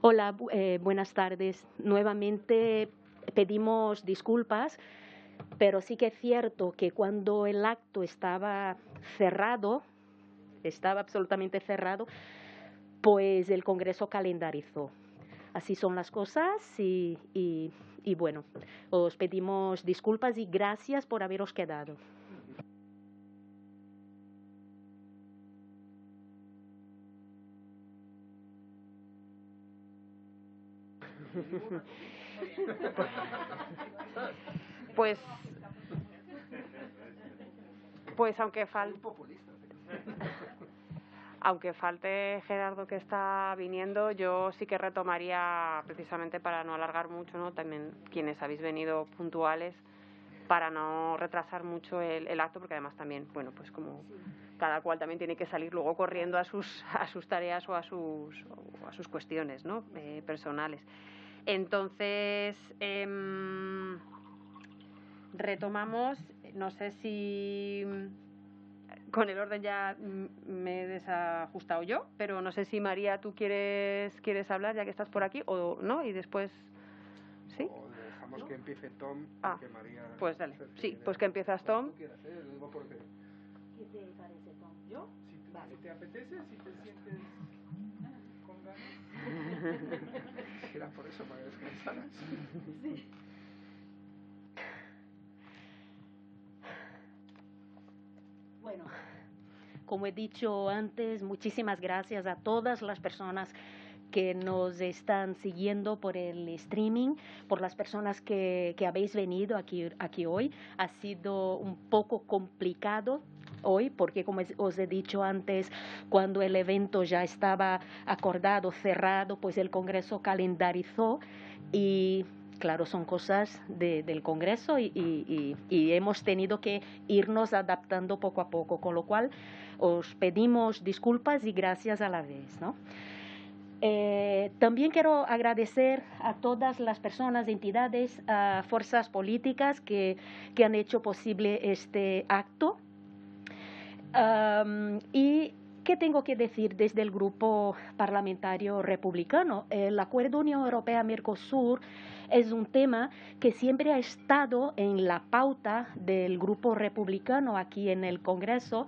Hola, buenas tardes. Nuevamente pedimos disculpas, pero sí que es cierto que cuando el acto estaba cerrado, estaba absolutamente cerrado, pues el Congreso calendarizó. Así son las cosas y bueno, os pedimos disculpas y gracias por haberos quedado. Pues, pues aunque falte Gerardo que está viniendo, yo sí que retomaría, precisamente para no alargar mucho, ¿no? También quienes habéis venido puntuales, para no retrasar mucho el acto, porque además también, bueno, pues como cada cual también tiene que salir luego corriendo a sus tareas o a sus cuestiones, ¿no? Personales. Entonces, retomamos, no sé si con el orden ya me he desajustado yo, pero no sé si María tú quieres hablar ya que estás por aquí o no, y después ¿sí? O dejamos que empiece Tom y que María... Pues dale, sí, pues que empiezas Tom. ¿Qué te parece, Tom? ¿Yo? Si te apetece, si te sientes con ganas. Era por eso, para que descansaras. Sí. Bueno, como he dicho antes, muchísimas gracias a todas las personas que nos están siguiendo por el streaming, por las personas que habéis venido aquí hoy. Ha sido un poco complicado hoy porque, como os he dicho antes, cuando el evento ya estaba acordado, cerrado, pues el Congreso calendarizó y claro, son cosas del Congreso y hemos tenido que irnos adaptando poco a poco, con lo cual os pedimos disculpas y gracias a la vez, ¿no? También quiero agradecer a todas las personas, entidades, fuerzas políticas que han hecho posible este acto. Y ¿qué tengo que decir desde el grupo parlamentario republicano? El acuerdo Unión Europea-Mercosur es un tema que siempre ha estado en la pauta del grupo republicano aquí en el Congreso.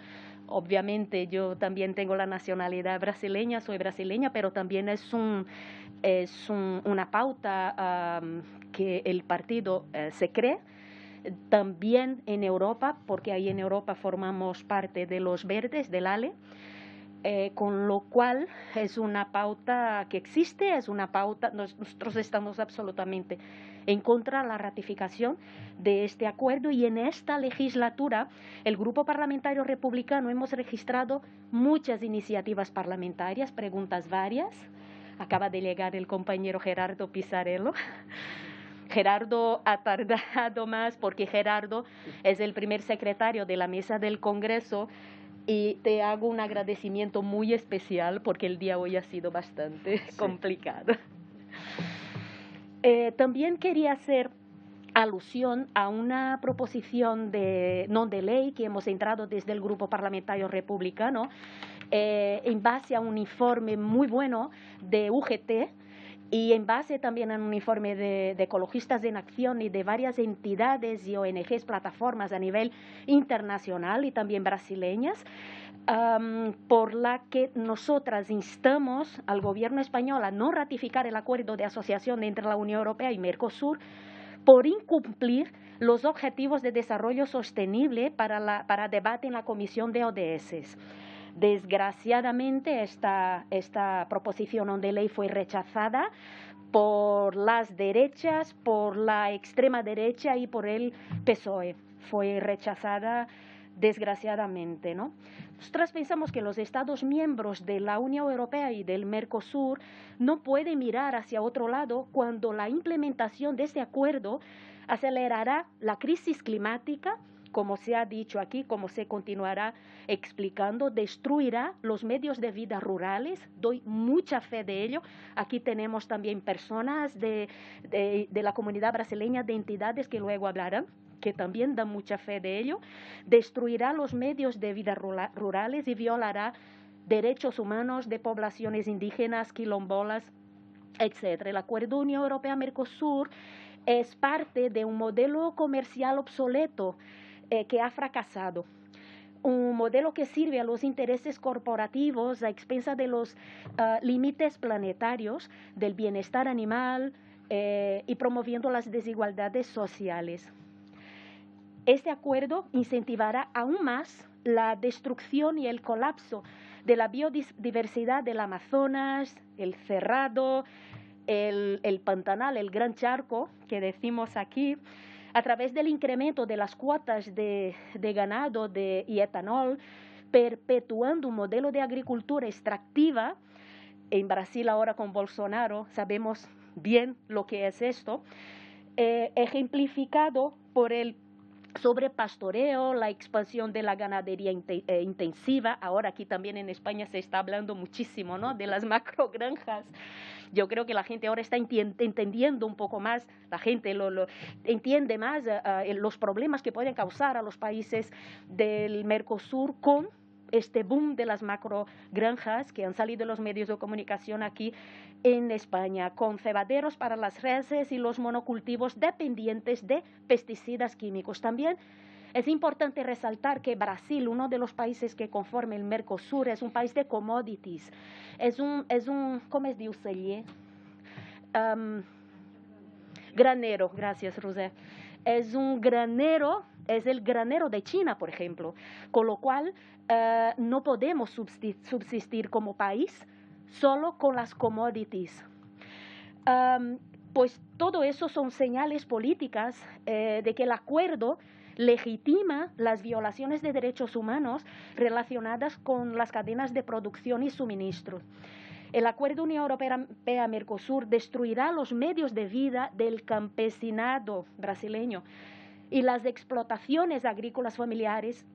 Obviamente yo también tengo la nacionalidad brasileña, soy brasileña, pero también es una pauta que el partido se cree. También en Europa, porque ahí en Europa formamos parte de los verdes del ALE, con lo cual es una pauta que existe, es una pauta, nosotros estamos absolutamente en contra de la ratificación de este acuerdo y en esta legislatura el Grupo Parlamentario Republicano hemos registrado muchas iniciativas parlamentarias, preguntas varias. Acaba de llegar el compañero Gerardo Pisarello. Gerardo ha tardado más porque Gerardo es el primer secretario de la mesa del Congreso y te hago un agradecimiento muy especial porque el día hoy ha sido bastante complicado. También quería hacer alusión a una proposición no de ley que hemos entrado desde el Grupo Parlamentario Republicano en base a un informe muy bueno de UGT y en base también a un informe de Ecologistas en Acción y de varias entidades y ONGs, plataformas a nivel internacional y también brasileñas, por la que nosotras instamos al gobierno español a no ratificar el acuerdo de asociación entre la Unión Europea y Mercosur por incumplir los objetivos de desarrollo sostenible para debate en la Comisión de ODS. Desgraciadamente, esta proposición de ley fue rechazada por las derechas, por la extrema derecha y por el PSOE. Fue rechazada desgraciadamente, ¿no? Nosotros pensamos que los Estados miembros de la Unión Europea y del Mercosur no pueden mirar hacia otro lado cuando la implementación de este acuerdo acelerará la crisis climática, como se ha dicho aquí, como se continuará explicando, destruirá los medios de vida rurales. Doy mucha fe de ello. Aquí tenemos también personas de la comunidad brasileña, de entidades que luego hablarán, que también dan mucha fe de ello. Destruirá los medios de vida rurales y violará derechos humanos de poblaciones indígenas, quilombolas etc. El acuerdo Unión Europea-Mercosur es parte de un modelo comercial obsoleto que ha fracasado. Un modelo que sirve a los intereses corporativos a expensas de los límites planetarios, del bienestar animal y promoviendo las desigualdades sociales. Este acuerdo incentivará aún más la destrucción y el colapso de la biodiversidad del Amazonas, el Cerrado, el Pantanal, el Gran Charco, que decimos aquí, a través del incremento de las cuotas de ganado y etanol, perpetuando un modelo de agricultura extractiva. En Brasil ahora con Bolsonaro sabemos bien lo que es esto, ejemplificado por el sobrepastoreo, la expansión de la ganadería intensiva. Ahora aquí también en España se está hablando muchísimo, ¿no?, de las macrogranjas. Yo creo que la gente ahora está entendiendo un poco más, la gente entiende más los problemas que pueden causar a los países del Mercosur con este boom de las macrogranjas que han salido de los medios de comunicación aquí en España, con cebaderos para las reses y los monocultivos dependientes de pesticidas químicos. También es importante resaltar que Brasil, uno de los países que conforman el Mercosur, es un país de commodities. Es un ¿cómo es dice? Granero, gracias, Rosé. Es un granero, es el granero de China, por ejemplo, con lo cual no podemos subsistir como país solo con las commodities. Pues todo eso son señales políticas de que el acuerdo legitima las violaciones de derechos humanos relacionadas con las cadenas de producción y suministro. El acuerdo Unión Europea-Mercosur destruirá los medios de vida del campesinado brasileño y las explotaciones agrícolas familiares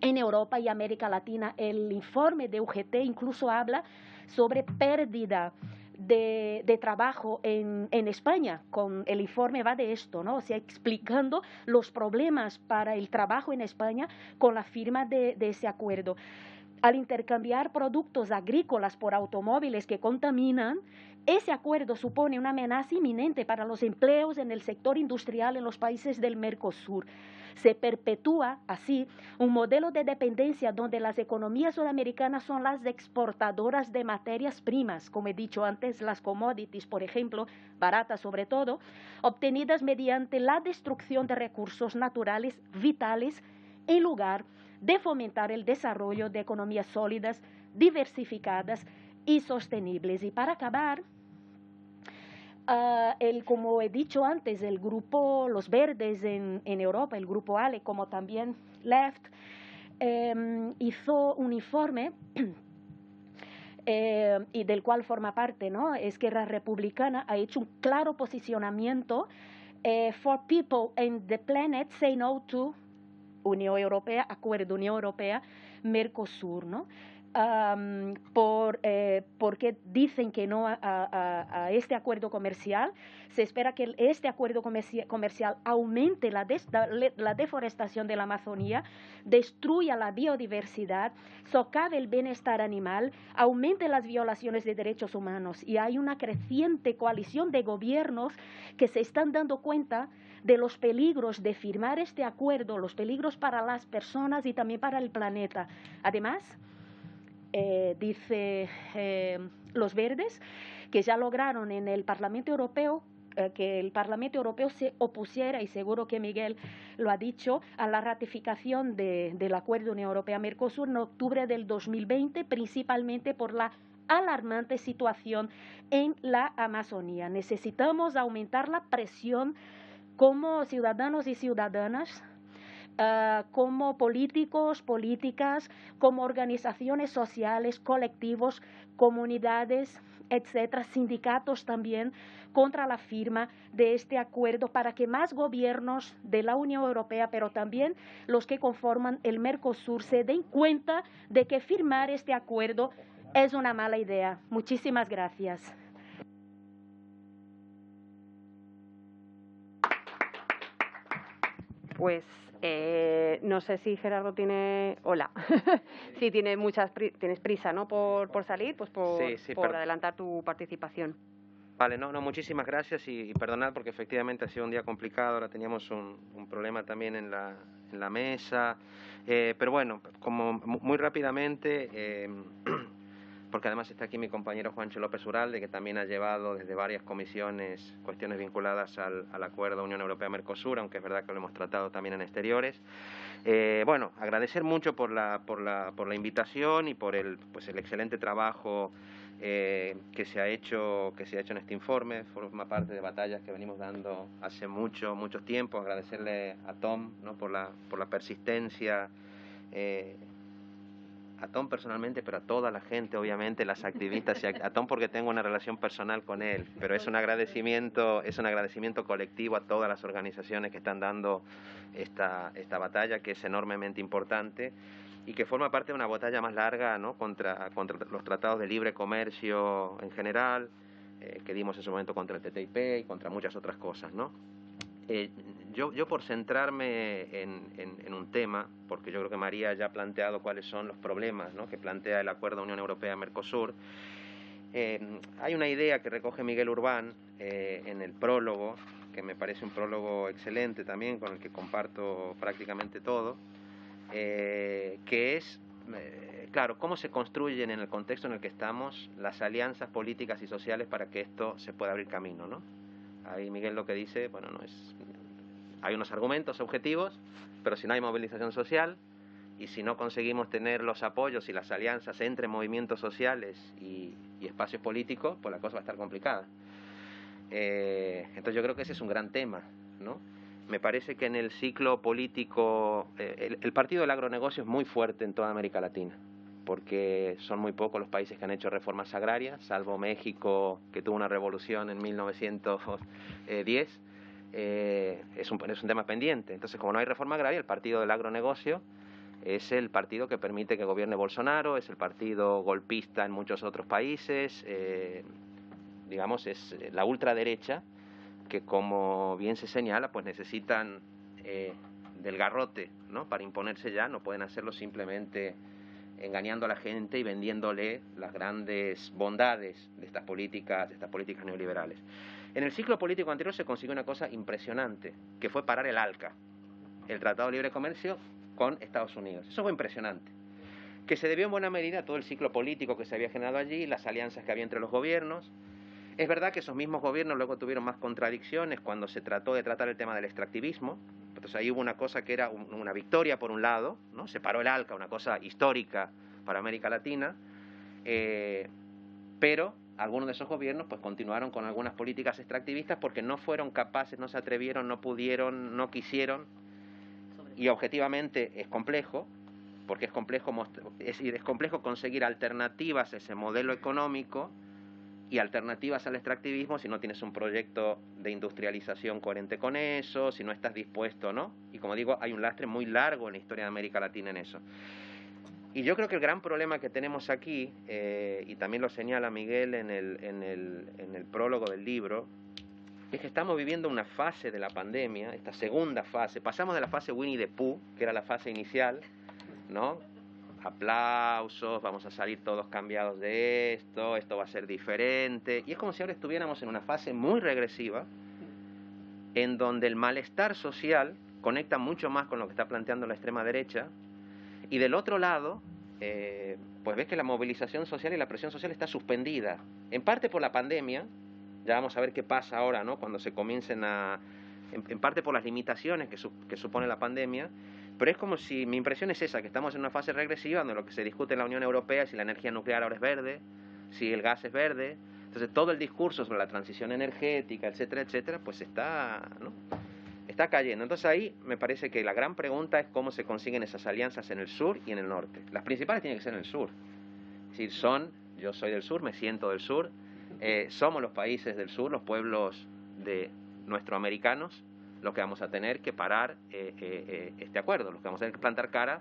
en Europa y América Latina. El informe de UGT incluso habla sobre pérdida de trabajo en España. El informe va de esto, ¿no? O sea, explicando los problemas para el trabajo en España con la firma de ese acuerdo. Al intercambiar productos agrícolas por automóviles que contaminan, ese acuerdo supone una amenaza inminente para los empleos en el sector industrial en los países del Mercosur. Se perpetúa así un modelo de dependencia donde las economías sudamericanas son las exportadoras de materias primas, como he dicho antes, las commodities, por ejemplo, baratas sobre todo, obtenidas mediante la destrucción de recursos naturales vitales en lugar de fomentar el desarrollo de economías sólidas, diversificadas y sostenibles. Y para acabar, como he dicho antes, el grupo Los Verdes en Europa, el grupo ALE, como también Left, hizo un informe y del cual forma parte, ¿no?, Esquerra Republicana, ha hecho un claro posicionamiento for people and the planet say no to Unión Europea, acuerdo Unión Europea-Mercosur, ¿no? Porque dicen que no a este acuerdo comercial. Se espera que este acuerdo comercial aumente la deforestación de la Amazonía, destruya la biodiversidad, socave el bienestar animal, aumente las violaciones de derechos humanos. Y hay una creciente coalición de gobiernos que se están dando cuenta de los peligros de firmar este acuerdo, los peligros para las personas y también para el planeta. Además, dice Los Verdes, que ya lograron en el Parlamento Europeo que el Parlamento Europeo se opusiera, y seguro que Miguel lo ha dicho, a la ratificación del Acuerdo Unión Europea-Mercosur en octubre del 2020, principalmente por la alarmante situación en la Amazonía. Necesitamos aumentar la presión como ciudadanos y ciudadanas, como políticos, políticas, como organizaciones sociales, colectivos, comunidades, etcétera, sindicatos también, contra la firma de este acuerdo para que más gobiernos de la Unión Europea, pero también los que conforman el Mercosur, se den cuenta de que firmar este acuerdo es una mala idea. Muchísimas gracias. Pues no sé si Gerardo tiene... Hola. Si tienes prisa, ¿no?, por salir, pues por adelantar tu participación. Vale, no, muchísimas gracias y perdonad porque efectivamente ha sido un día complicado, ahora teníamos un problema también en la mesa, pero bueno, como muy rápidamente, porque además está aquí mi compañero Juancho López Uralde, que también ha llevado desde varias comisiones cuestiones vinculadas al acuerdo Unión Europea-Mercosur, aunque es verdad que lo hemos tratado también en exteriores. Bueno, agradecer mucho por la invitación y por el excelente trabajo que se ha hecho en este informe. Forma parte de batallas que venimos dando hace mucho tiempo. Agradecerle a Tom, ¿no?, por la persistencia, a Tom personalmente, pero a toda la gente, obviamente, las activistas, y a Tom porque tengo una relación personal con él, pero es un agradecimiento colectivo a todas las organizaciones que están dando esta batalla, que es enormemente importante y que forma parte de una batalla más larga, ¿no?, contra los tratados de libre comercio en general, que dimos en su momento contra el TTIP y contra muchas otras cosas, ¿no? Yo por centrarme en un tema, porque yo creo que María ya ha planteado cuáles son los problemas, ¿no?, que plantea el acuerdo Unión Europea-Mercosur, hay una idea que recoge Miguel Urbán en el prólogo, que me parece un prólogo excelente también, con el que comparto prácticamente todo, que es, claro, cómo se construyen en el contexto en el que estamos las alianzas políticas y sociales para que esto se pueda abrir camino, ¿no? Ahí Miguel lo que dice, bueno, hay unos argumentos objetivos, pero si no hay movilización social y si no conseguimos tener los apoyos y las alianzas entre movimientos sociales y espacios políticos, pues la cosa va a estar complicada. Entonces yo creo que ese es un gran tema, ¿no? Me parece que en el ciclo político, el partido del agronegocio es muy fuerte en toda América Latina, porque son muy pocos los países que han hecho reformas agrarias, salvo México, que tuvo una revolución en 1910, es un tema pendiente. Entonces, como no hay reforma agraria, el partido del agronegocio es el partido que permite que gobierne Bolsonaro, es el partido golpista en muchos otros países, digamos, es la ultraderecha, que como bien se señala, pues necesitan del garrote, ¿no?, para imponerse ya, no pueden hacerlo simplemente engañando a la gente y vendiéndole las grandes bondades de estas políticas neoliberales. En el ciclo político anterior se consiguió una cosa impresionante, que fue parar el ALCA, el Tratado de Libre Comercio con Estados Unidos. Eso fue impresionante, que se debió en buena medida a todo el ciclo político que se había generado allí, las alianzas que había entre los gobiernos. Es verdad que esos mismos gobiernos luego tuvieron más contradicciones cuando se trató de tratar el tema del extractivismo. Entonces ahí hubo una cosa que era una victoria por un lado, ¿no? Se paró el ALCA, una cosa histórica para América Latina, pero algunos de esos gobiernos pues continuaron con algunas políticas extractivistas porque no fueron capaces, no se atrevieron, no pudieron, no quisieron, y objetivamente es complejo, porque es complejo conseguir alternativas a ese modelo económico y alternativas al extractivismo si no tienes un proyecto de industrialización coherente con eso, si no estás dispuesto, ¿no? Y como digo, hay un lastre muy largo en la historia de América Latina en eso. Y yo creo que el gran problema que tenemos aquí, y también lo señala Miguel en el prólogo del libro, es que estamos viviendo una fase de la pandemia, esta segunda fase. Pasamos de la fase Winnie the Pooh, que era la fase inicial, ¿no? Aplausos, vamos a salir todos cambiados de esto va a ser diferente, y es como si ahora estuviéramos en una fase muy regresiva en donde el malestar social conecta mucho más con lo que está planteando la extrema derecha, y del otro lado pues ves que la movilización social y la presión social está suspendida, en parte por la pandemia. Ya vamos a ver qué pasa ahora, ¿no?, cuando se comiencen en parte por las limitaciones que supone la pandemia. Pero es como si, mi impresión es esa, que estamos en una fase regresiva donde lo que se discute en la Unión Europea es si la energía nuclear ahora es verde, si el gas es verde. Entonces todo el discurso sobre la transición energética, etcétera, etcétera, pues está cayendo. Entonces ahí me parece que la gran pregunta es cómo se consiguen esas alianzas en el sur y en el norte. Las principales tienen que ser en el sur. Es decir, yo soy del sur, me siento del sur, somos los países del sur, los pueblos de nuestroamericanos, los que vamos a tener que parar este acuerdo, los que vamos a tener que plantar cara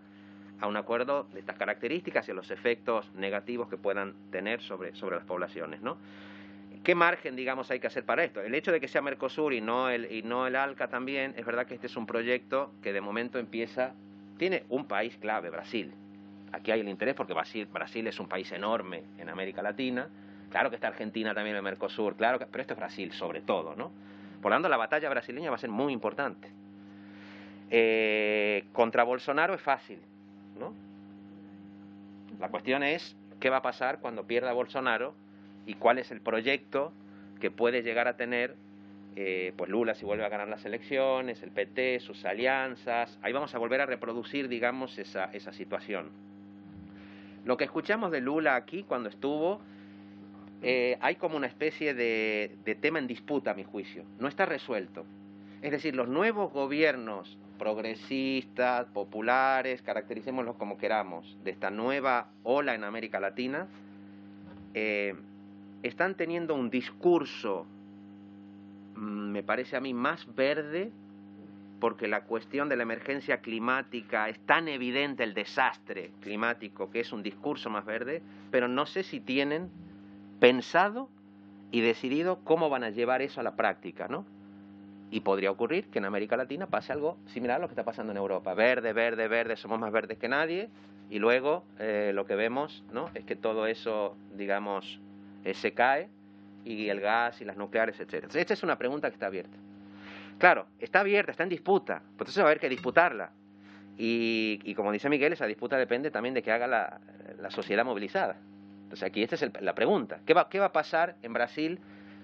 a un acuerdo de estas características y a los efectos negativos que puedan tener sobre las poblaciones, ¿no? ¿Qué margen, digamos, hay que hacer para esto? El hecho de que sea Mercosur y no el ALCA también, es verdad que este es un proyecto que de momento tiene un país clave, Brasil. Aquí hay el interés porque Brasil es un país enorme en América Latina, Claro que está Argentina también en el Mercosur, claro que, pero esto es Brasil sobre todo, ¿no? Por lo tanto, la batalla brasileña va a ser muy importante. Contra Bolsonaro es fácil, ¿no? La cuestión es qué va a pasar cuando pierda Bolsonaro y cuál es el proyecto que puede llegar a tener pues Lula si vuelve a ganar las elecciones, el PT, sus alianzas. Ahí vamos a volver a reproducir, digamos, esa situación. Lo que escuchamos de Lula aquí cuando estuvo, hay como una especie de tema en disputa, a mi juicio. No está resuelto. Es decir, los nuevos gobiernos progresistas, populares, caractericémoslos como queramos, de esta nueva ola en América Latina, están teniendo un discurso, me parece a mí, más verde, porque la cuestión de la emergencia climática es tan evidente, el desastre climático, que es un discurso más verde, pero no sé si tienen pensado y decidido cómo van a llevar eso a la práctica, ¿no? Y podría ocurrir que en América Latina pase algo similar a lo que está pasando en Europa. Verde, verde, verde, somos más verdes que nadie, y luego lo que vemos, ¿no?, es que todo eso, digamos, se cae, y el gas y las nucleares, etc. Entonces, esta es una pregunta que está abierta. Claro, está abierta, está en disputa, pues entonces va a haber que disputarla. Y como dice Miguel, esa disputa depende también de que haga la sociedad movilizada. Entonces aquí esta es la pregunta. ¿Qué va a pasar en Brasil,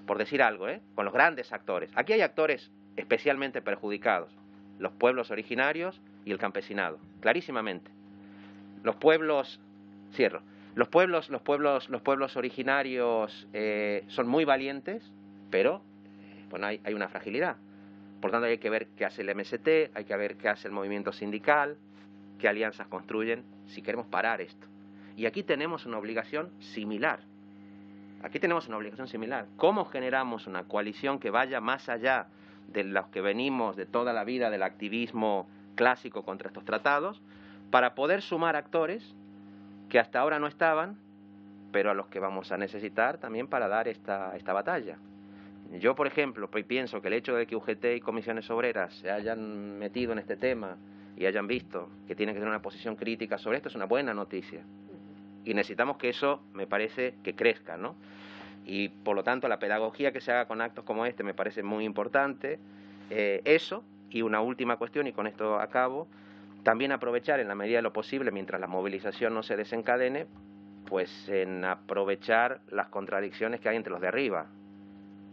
por decir algo, con los grandes actores? Aquí hay actores especialmente perjudicados. Los pueblos originarios y el campesinado, clarísimamente. Los pueblos, cierro, los pueblos originarios son muy valientes, pero bueno, hay una fragilidad. Por tanto, hay que ver qué hace el MST, hay que ver qué hace el movimiento sindical, qué alianzas construyen, si queremos parar esto. Y aquí tenemos una obligación similar. ¿Cómo generamos una coalición que vaya más allá de los que venimos de toda la vida del activismo clásico contra estos tratados, para poder sumar actores que hasta ahora no estaban, pero a los que vamos a necesitar también para dar esta batalla? Yo, por ejemplo, pienso que el hecho de que UGT y comisiones obreras se hayan metido en este tema y hayan visto que tienen que tener una posición crítica sobre esto es una buena noticia. Y necesitamos que eso, me parece, que crezca, ¿no? Y, por lo tanto, la pedagogía que se haga con actos como este me parece muy importante. Eso, y una última cuestión, y con esto acabo, también aprovechar en la medida de lo posible, mientras la movilización no se desencadene, pues en aprovechar las contradicciones que hay entre los de arriba.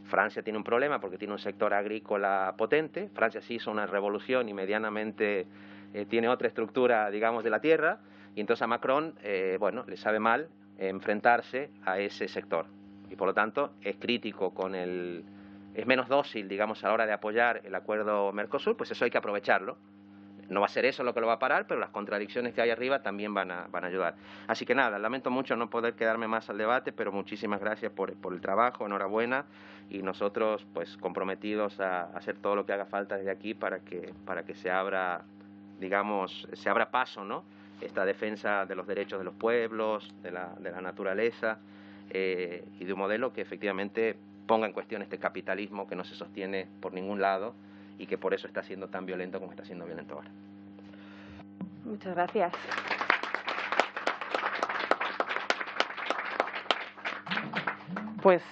Francia tiene un problema porque tiene un sector agrícola potente. Francia sí hizo una revolución y medianamente tiene otra estructura, digamos, de la tierra, y entonces a Macron, bueno, le sabe mal enfrentarse a ese sector. Y por lo tanto es crítico es menos dócil, digamos, a la hora de apoyar el acuerdo Mercosur, pues eso hay que aprovecharlo. No va a ser eso lo que lo va a parar, pero las contradicciones que hay arriba también van a ayudar. Así que nada, lamento mucho no poder quedarme más al debate, pero muchísimas gracias por el trabajo, enhorabuena, y nosotros pues comprometidos a hacer todo lo que haga falta desde aquí para que se abra, digamos, se abra paso, ¿no?, esta defensa de los derechos de los pueblos, de la naturaleza, y de un modelo que efectivamente ponga en cuestión este capitalismo que no se sostiene por ningún lado y que por eso está siendo tan violento como está siendo violento ahora. Muchas gracias. Pues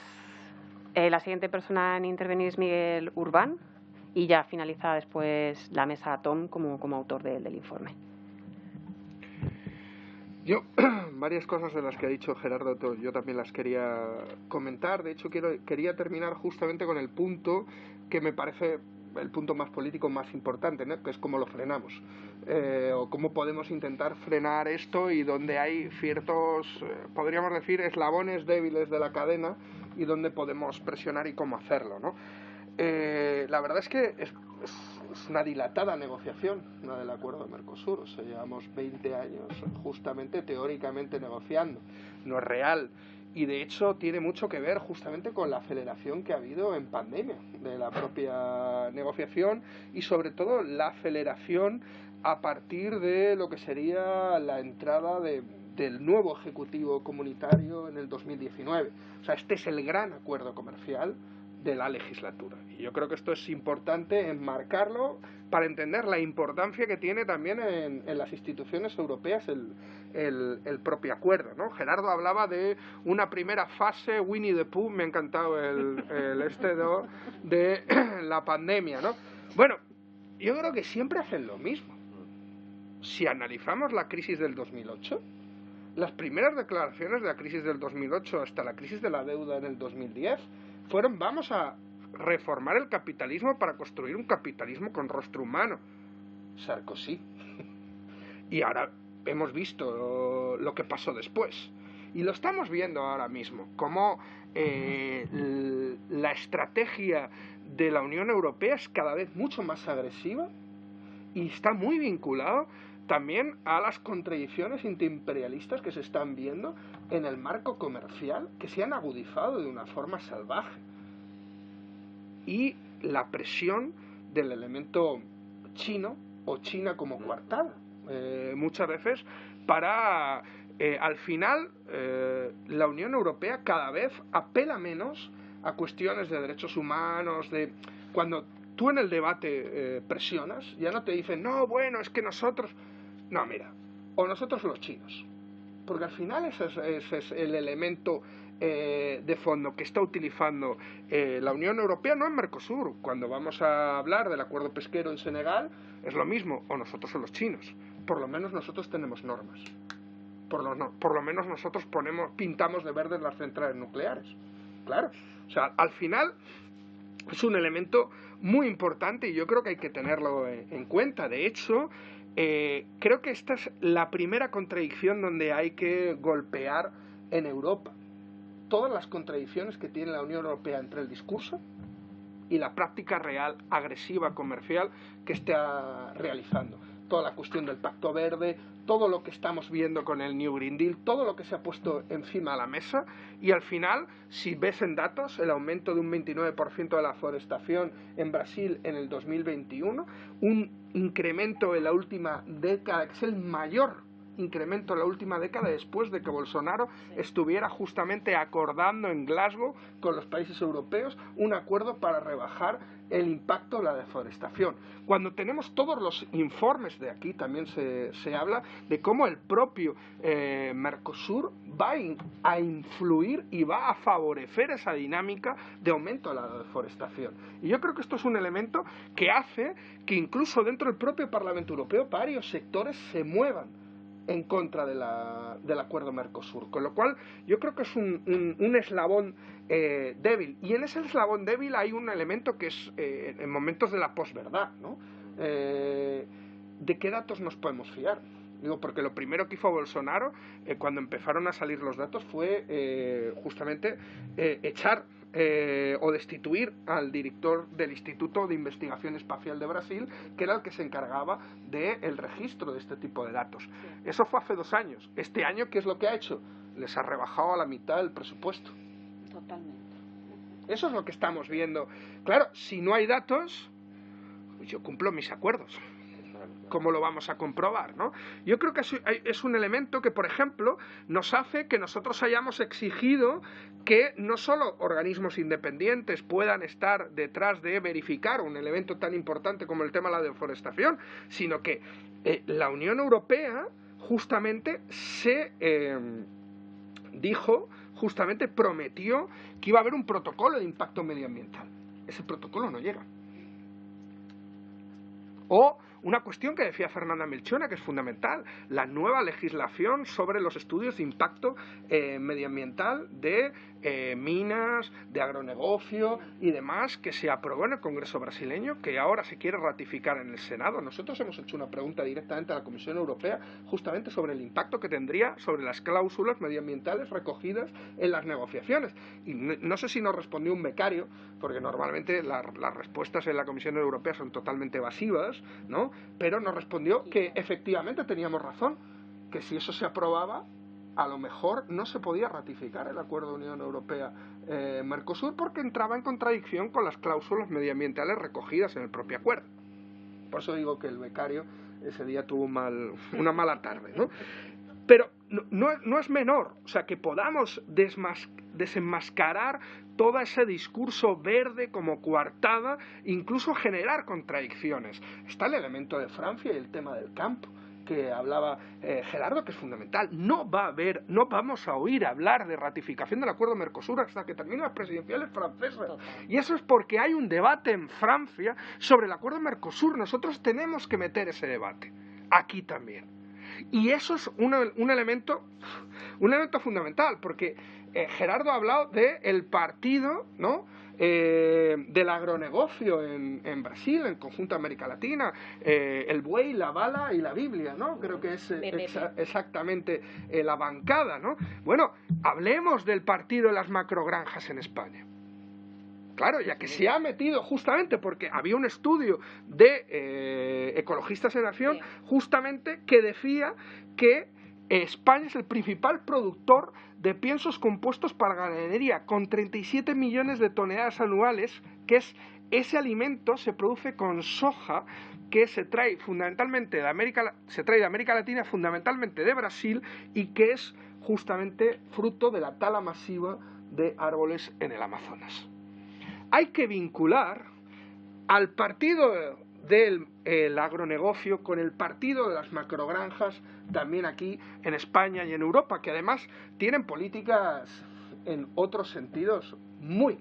la siguiente persona en intervenir es Miguel Urbán, y ya finaliza después la mesa Tom como autor del informe. Yo, varias cosas de las que ha dicho Gerardo, yo también las quería comentar. De hecho, quería terminar justamente con el punto que me parece el punto más político más importante, ¿no?, que es cómo lo frenamos, o cómo podemos intentar frenar esto, y donde hay ciertos, podríamos decir, eslabones débiles de la cadena y donde podemos presionar y cómo hacerlo, ¿no? La verdad es que es una dilatada negociación, la del acuerdo de Mercosur. O sea, llevamos 20 años justamente teóricamente negociando. No es real. Y de hecho tiene mucho que ver justamente con la aceleración que ha habido en pandemia de la propia negociación, y sobre todo la aceleración a partir de lo que sería la entrada del nuevo Ejecutivo Comunitario en el 2019. O sea, este es el gran acuerdo comercial de la legislatura. Y yo creo que esto es importante enmarcarlo para entender la importancia que tiene también en las instituciones europeas el propio acuerdo, ¿no? Gerardo hablaba de una primera fase, Winnie the Pooh, me ha encantado de la pandemia, ¿no? Bueno, yo creo que siempre hacen lo mismo. Si analizamos la crisis del 2008, las primeras declaraciones de la crisis del 2008 hasta la crisis de la deuda en el 2010 fueron: vamos a reformar el capitalismo para construir un capitalismo con rostro humano. Sarkozy. Y ahora hemos visto lo que pasó después. Y lo estamos viendo ahora mismo, cómo la estrategia de la Unión Europea es cada vez mucho más agresiva y está muy vinculado también a las contradicciones antiimperialistas que se están viendo en el marco comercial, que se han agudizado de una forma salvaje. Y la presión del elemento chino o China como coartada. Muchas veces para, al final, la Unión Europea cada vez apela menos a cuestiones de derechos humanos, cuando tú en el debate presionas, ya no te dicen, no, bueno, es que nosotros... No, mira, o nosotros o los chinos, porque al final ese es el elemento de fondo que está utilizando la Unión Europea, no en Mercosur. Cuando vamos a hablar del acuerdo pesquero en Senegal, es lo mismo, o nosotros o los chinos. Por lo menos nosotros tenemos normas. Por lo menos nosotros pintamos de verde las centrales nucleares. Claro, o sea, al final es un elemento muy importante y yo creo que hay que tenerlo en cuenta. De hecho, creo que esta es la primera contradicción donde hay que golpear en Europa. Todas las contradicciones que tiene la Unión Europea entre el discurso y la práctica real, agresiva, comercial que está realizando. Toda la cuestión del Pacto Verde, todo lo que estamos viendo con el New Green Deal, todo lo que se ha puesto encima de la mesa, y al final, si ves en datos, el aumento de un 29% de la forestación en Brasil en el 2021, un incremento en la última década, que es el mayor incremento en la última década después de que Bolsonaro estuviera justamente acordando en Glasgow con los países europeos un acuerdo para rebajar el impacto de la deforestación. Cuando tenemos todos los informes de aquí, también se habla de cómo el propio Mercosur va a influir y va a favorecer esa dinámica de aumento de la deforestación. Y yo creo que esto es un elemento que hace que incluso dentro del propio Parlamento Europeo varios sectores se muevan en contra del acuerdo Mercosur, con lo cual yo creo que es un eslabón débil, y en ese eslabón débil hay un elemento que es en momentos de la posverdad, ¿no? ¿De qué datos nos podemos fiar? Digo, porque lo primero que hizo Bolsonaro cuando empezaron a salir los datos fue justamente echar o destituir al director del Instituto de Investigación Espacial de Brasil, que era el que se encargaba del registro de este tipo de datos. Sí. Eso fue hace 2 años. Este año, ¿qué es lo que ha hecho? Les ha rebajado a la mitad el presupuesto. Totalmente. Eso es lo que estamos viendo. Claro, si no hay datos, yo cumplo mis acuerdos. ¿Cómo lo vamos a comprobar, no? Yo creo que es un elemento que, por ejemplo, nos hace que nosotros hayamos exigido que no solo organismos independientes puedan estar detrás de verificar un elemento tan importante como el tema de la deforestación, sino que la Unión Europea justamente prometió que iba a haber un protocolo de impacto medioambiental. Ese protocolo no llega. O una cuestión que decía Fernanda Melchona, que es fundamental, la nueva legislación sobre los estudios de impacto medioambiental de minas, de agronegocio y demás, que se aprobó en el Congreso brasileño, que ahora se quiere ratificar en el Senado. Nosotros hemos hecho una pregunta directamente a la Comisión Europea justamente sobre el impacto que tendría sobre las cláusulas medioambientales recogidas en las negociaciones. Y no sé si nos respondió un becario, porque normalmente las respuestas en la Comisión Europea son totalmente evasivas, ¿no? Pero nos respondió que efectivamente teníamos razón, que si eso se aprobaba, a lo mejor no se podía ratificar el acuerdo Unión Europea-Mercosur porque entraba en contradicción con las cláusulas medioambientales recogidas en el propio acuerdo. Por eso digo que el becario ese día tuvo una mala tarde, ¿no? Pero no es menor, o sea, que podamos desenmascarar todo ese discurso verde como coartada, incluso generar contradicciones. Está el elemento de Francia y el tema del campo, que hablaba Gerardo, que es fundamental. No vamos a oír hablar de ratificación del acuerdo Mercosur hasta que terminen las presidenciales francesas. Y eso es porque hay un debate en Francia sobre el acuerdo Mercosur. Nosotros tenemos que meter ese debate aquí también. Y eso es un elemento fundamental, porque Gerardo ha hablado del partido, ¿no?, del agronegocio en Brasil, en conjunto América Latina, el buey, la bala y la Biblia, ¿no? Creo que es exactamente la bancada, ¿no? Bueno, hablemos del partido de las macrogranjas en España. Claro, ya que se ha metido justamente porque había un estudio de Ecologistas en Acción justamente que decía que España es el principal productor de piensos compuestos para ganadería, con 37 millones de toneladas anuales, que es ese alimento se produce con soja que se trae fundamentalmente de América Latina, fundamentalmente de Brasil, y que es justamente fruto de la tala masiva de árboles en el Amazonas. Hay que vincular al partido del agronegocio con el partido de las macrogranjas también aquí en España y en Europa, que además tienen políticas en otros sentidos muy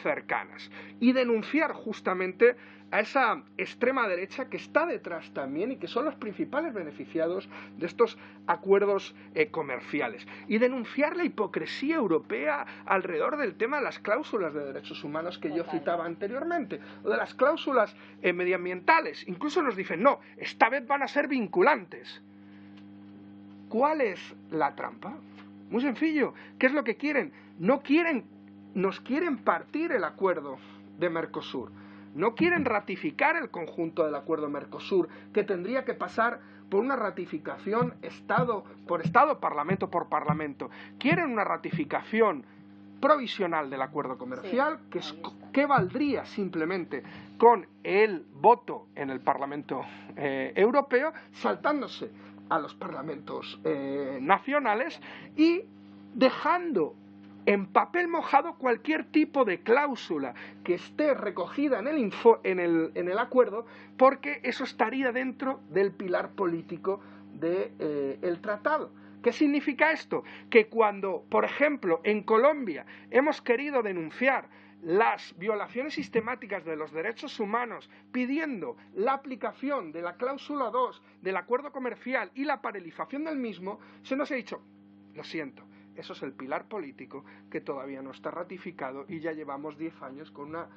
cercanas, y denunciar justamente a esa extrema derecha que está detrás también y que son los principales beneficiados de estos acuerdos comerciales, y denunciar la hipocresía europea alrededor del tema de las cláusulas de derechos humanos que yo citaba anteriormente, o de las cláusulas medioambientales. Incluso nos dicen, no, esta vez van a ser vinculantes. ¿Cuál es la trampa? Muy sencillo. ¿Qué es lo que quieren? Nos quieren partir el acuerdo de Mercosur. No quieren ratificar el conjunto del acuerdo Mercosur, que tendría que pasar por una ratificación Estado por Estado, Parlamento por Parlamento. Quieren una ratificación provisional del acuerdo comercial, que valdría simplemente con el voto en el Parlamento Europeo, saltándose a los parlamentos nacionales y dejando en papel mojado cualquier tipo de cláusula que esté recogida en el acuerdo, porque eso estaría dentro del pilar político del tratado. ¿Qué significa esto? Que cuando, por ejemplo, en Colombia hemos querido denunciar las violaciones sistemáticas de los derechos humanos, pidiendo la aplicación de la cláusula 2 del acuerdo comercial y la paralización del mismo, se nos ha dicho, lo siento, eso es el pilar político que todavía no está ratificado y ya llevamos 10 años con una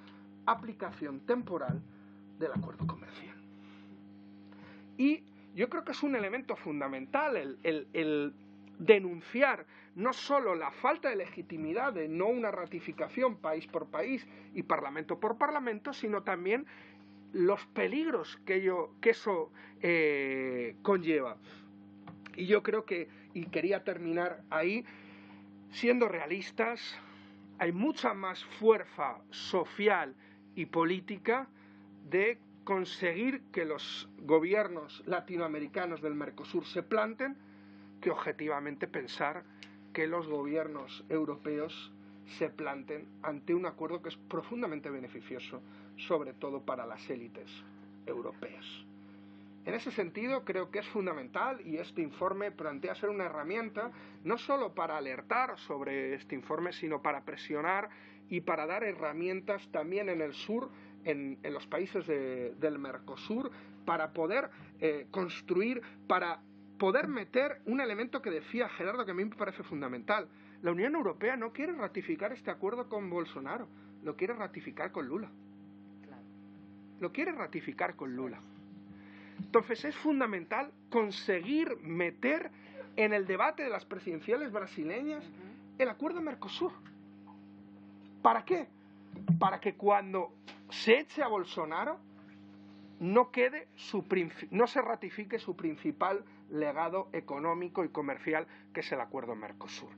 aplicación temporal del acuerdo comercial. Y yo creo que es un elemento fundamental el denunciar no solo la falta de legitimidad de no una ratificación país por país y parlamento por parlamento, sino también los peligros que eso conlleva. Y yo creo que, y quería terminar ahí, siendo realistas, hay mucha más fuerza social y política de conseguir que los gobiernos latinoamericanos del Mercosur se planten que objetivamente pensar que los gobiernos europeos se planten ante un acuerdo que es profundamente beneficioso, sobre todo para las élites europeas. En ese sentido, creo que es fundamental, y este informe plantea ser una herramienta no solo para alertar sobre este informe, sino para presionar y para dar herramientas también en el sur, en los países del Mercosur, para poder construir, para poder meter un elemento que decía Gerardo, que a mí me parece fundamental. La Unión Europea no quiere ratificar este acuerdo con Bolsonaro, lo quiere ratificar con Lula. Lo quiere ratificar con Lula. Entonces es fundamental conseguir meter en el debate de las presidenciales brasileñas el acuerdo Mercosur. ¿Para qué? Para que cuando se eche a Bolsonaro no se ratifique su principal legado económico y comercial, que es el acuerdo Mercosur.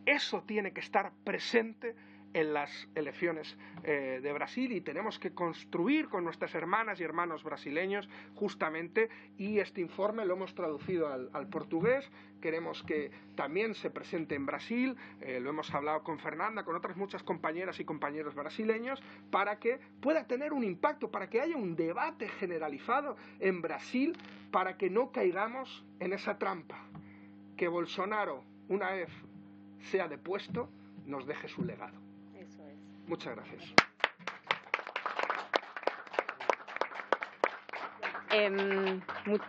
Eso tiene que estar presente en las elecciones de Brasil, y tenemos que construir con nuestras hermanas y hermanos brasileños justamente, y este informe lo hemos traducido al portugués. Queremos que también se presente en Brasil, lo hemos hablado con Fernanda, con otras muchas compañeras y compañeros brasileños, para que pueda tener un impacto, para que haya un debate generalizado en Brasil, para que no caigamos en esa trampa, que Bolsonaro, una vez sea depuesto, nos deje su legado. Eso es. Muchas gracias.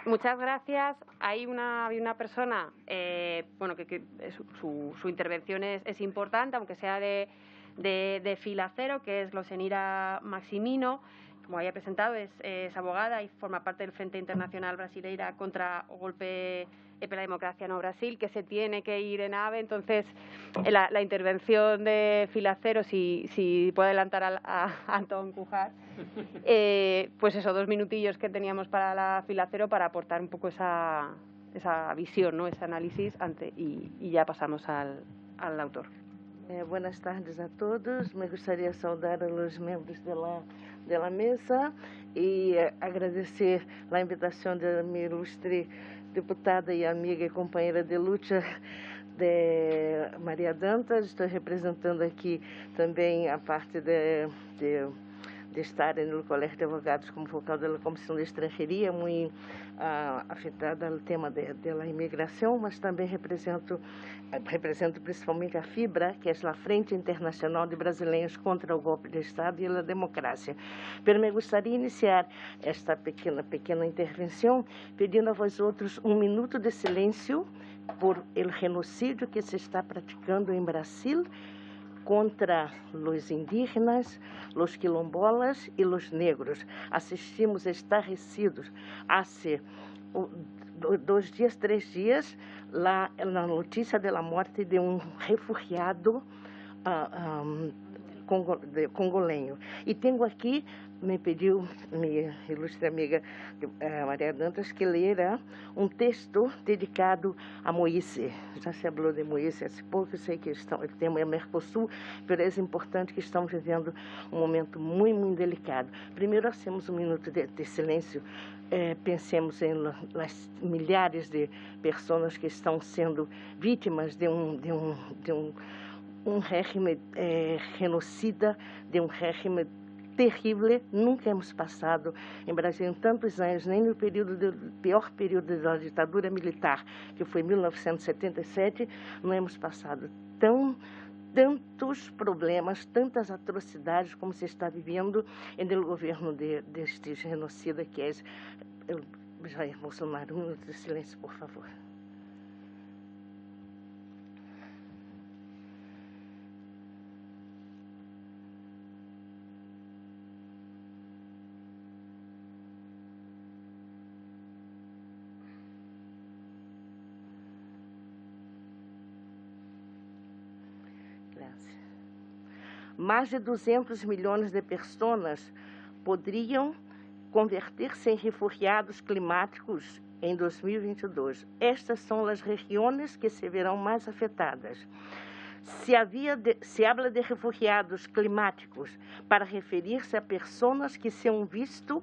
Muchas gracias. Hay una persona, bueno, que su intervención es importante, aunque sea de fila cero, que es Losenira Maximino. Como había presentado, es abogada y forma parte del Frente Internacional Brasileira contra o golpe pela democracia no Brasil, que se tiene que ir en AVE. Entonces, la intervención de fila cero, si puede adelantar a Antón Cujar, pues eso, 2 minutillos que teníamos para la fila cero para aportar un poco esa visión, ¿no? Ese análisis y ya pasamos al autor. Buenas tardes a todos. Me gustaría saudar a los miembros de la mesa y agradecer a invitação da minha ilustre deputada e amiga e companheira de luta, de Maria Dantas. Estou representando aqui também a parte de estar no Colégio de Advogados como vocal da Comissão de Estrangeria, muito afetada ao tema da imigração, mas também represento principalmente a FIBRA, que é a Frente Internacional de Brasileiros contra o Golpe de Estado e a Democracia. Pero me gostaria de iniciar esta pequena intervenção pedindo a vós outros 1 minuto de silêncio por o genocídio que se está praticando em Brasil contra os indígenas, os quilombolas e os negros. Assistimos estarrecidos há 2 dias, 3 dias, na notícia da morte de refugiado congolenho. E tenho aqui, me pediu minha ilustre amiga Maria Dantas que lera texto dedicado a Moisés. Já se falou de Moisés há pouco, eu sei que o tema é Mercosul, mas é importante que estamos vivendo momento muito, muito delicado. Primeiro, hacemos 1 minuto de silêncio. Pensemos em milhares de pessoas que estão sendo vítimas de um regime genocida, de um regime terrível. Nunca hemos passado em Brasil em tantos anos, nem no pior período da ditadura militar, que foi 1977, não hemos passado tantos problemas, tantas atrocidades como se está vivendo no governo deste genocida que é Jair Bolsonaro. 1 minuto de silêncio, por favor. Mais de 200 milhões de pessoas poderiam converter-se em refugiados climáticos em 2022. Estas são as regiões que se verão mais afetadas. Se habla de refugiados climáticos para referir-se a pessoas que se han visto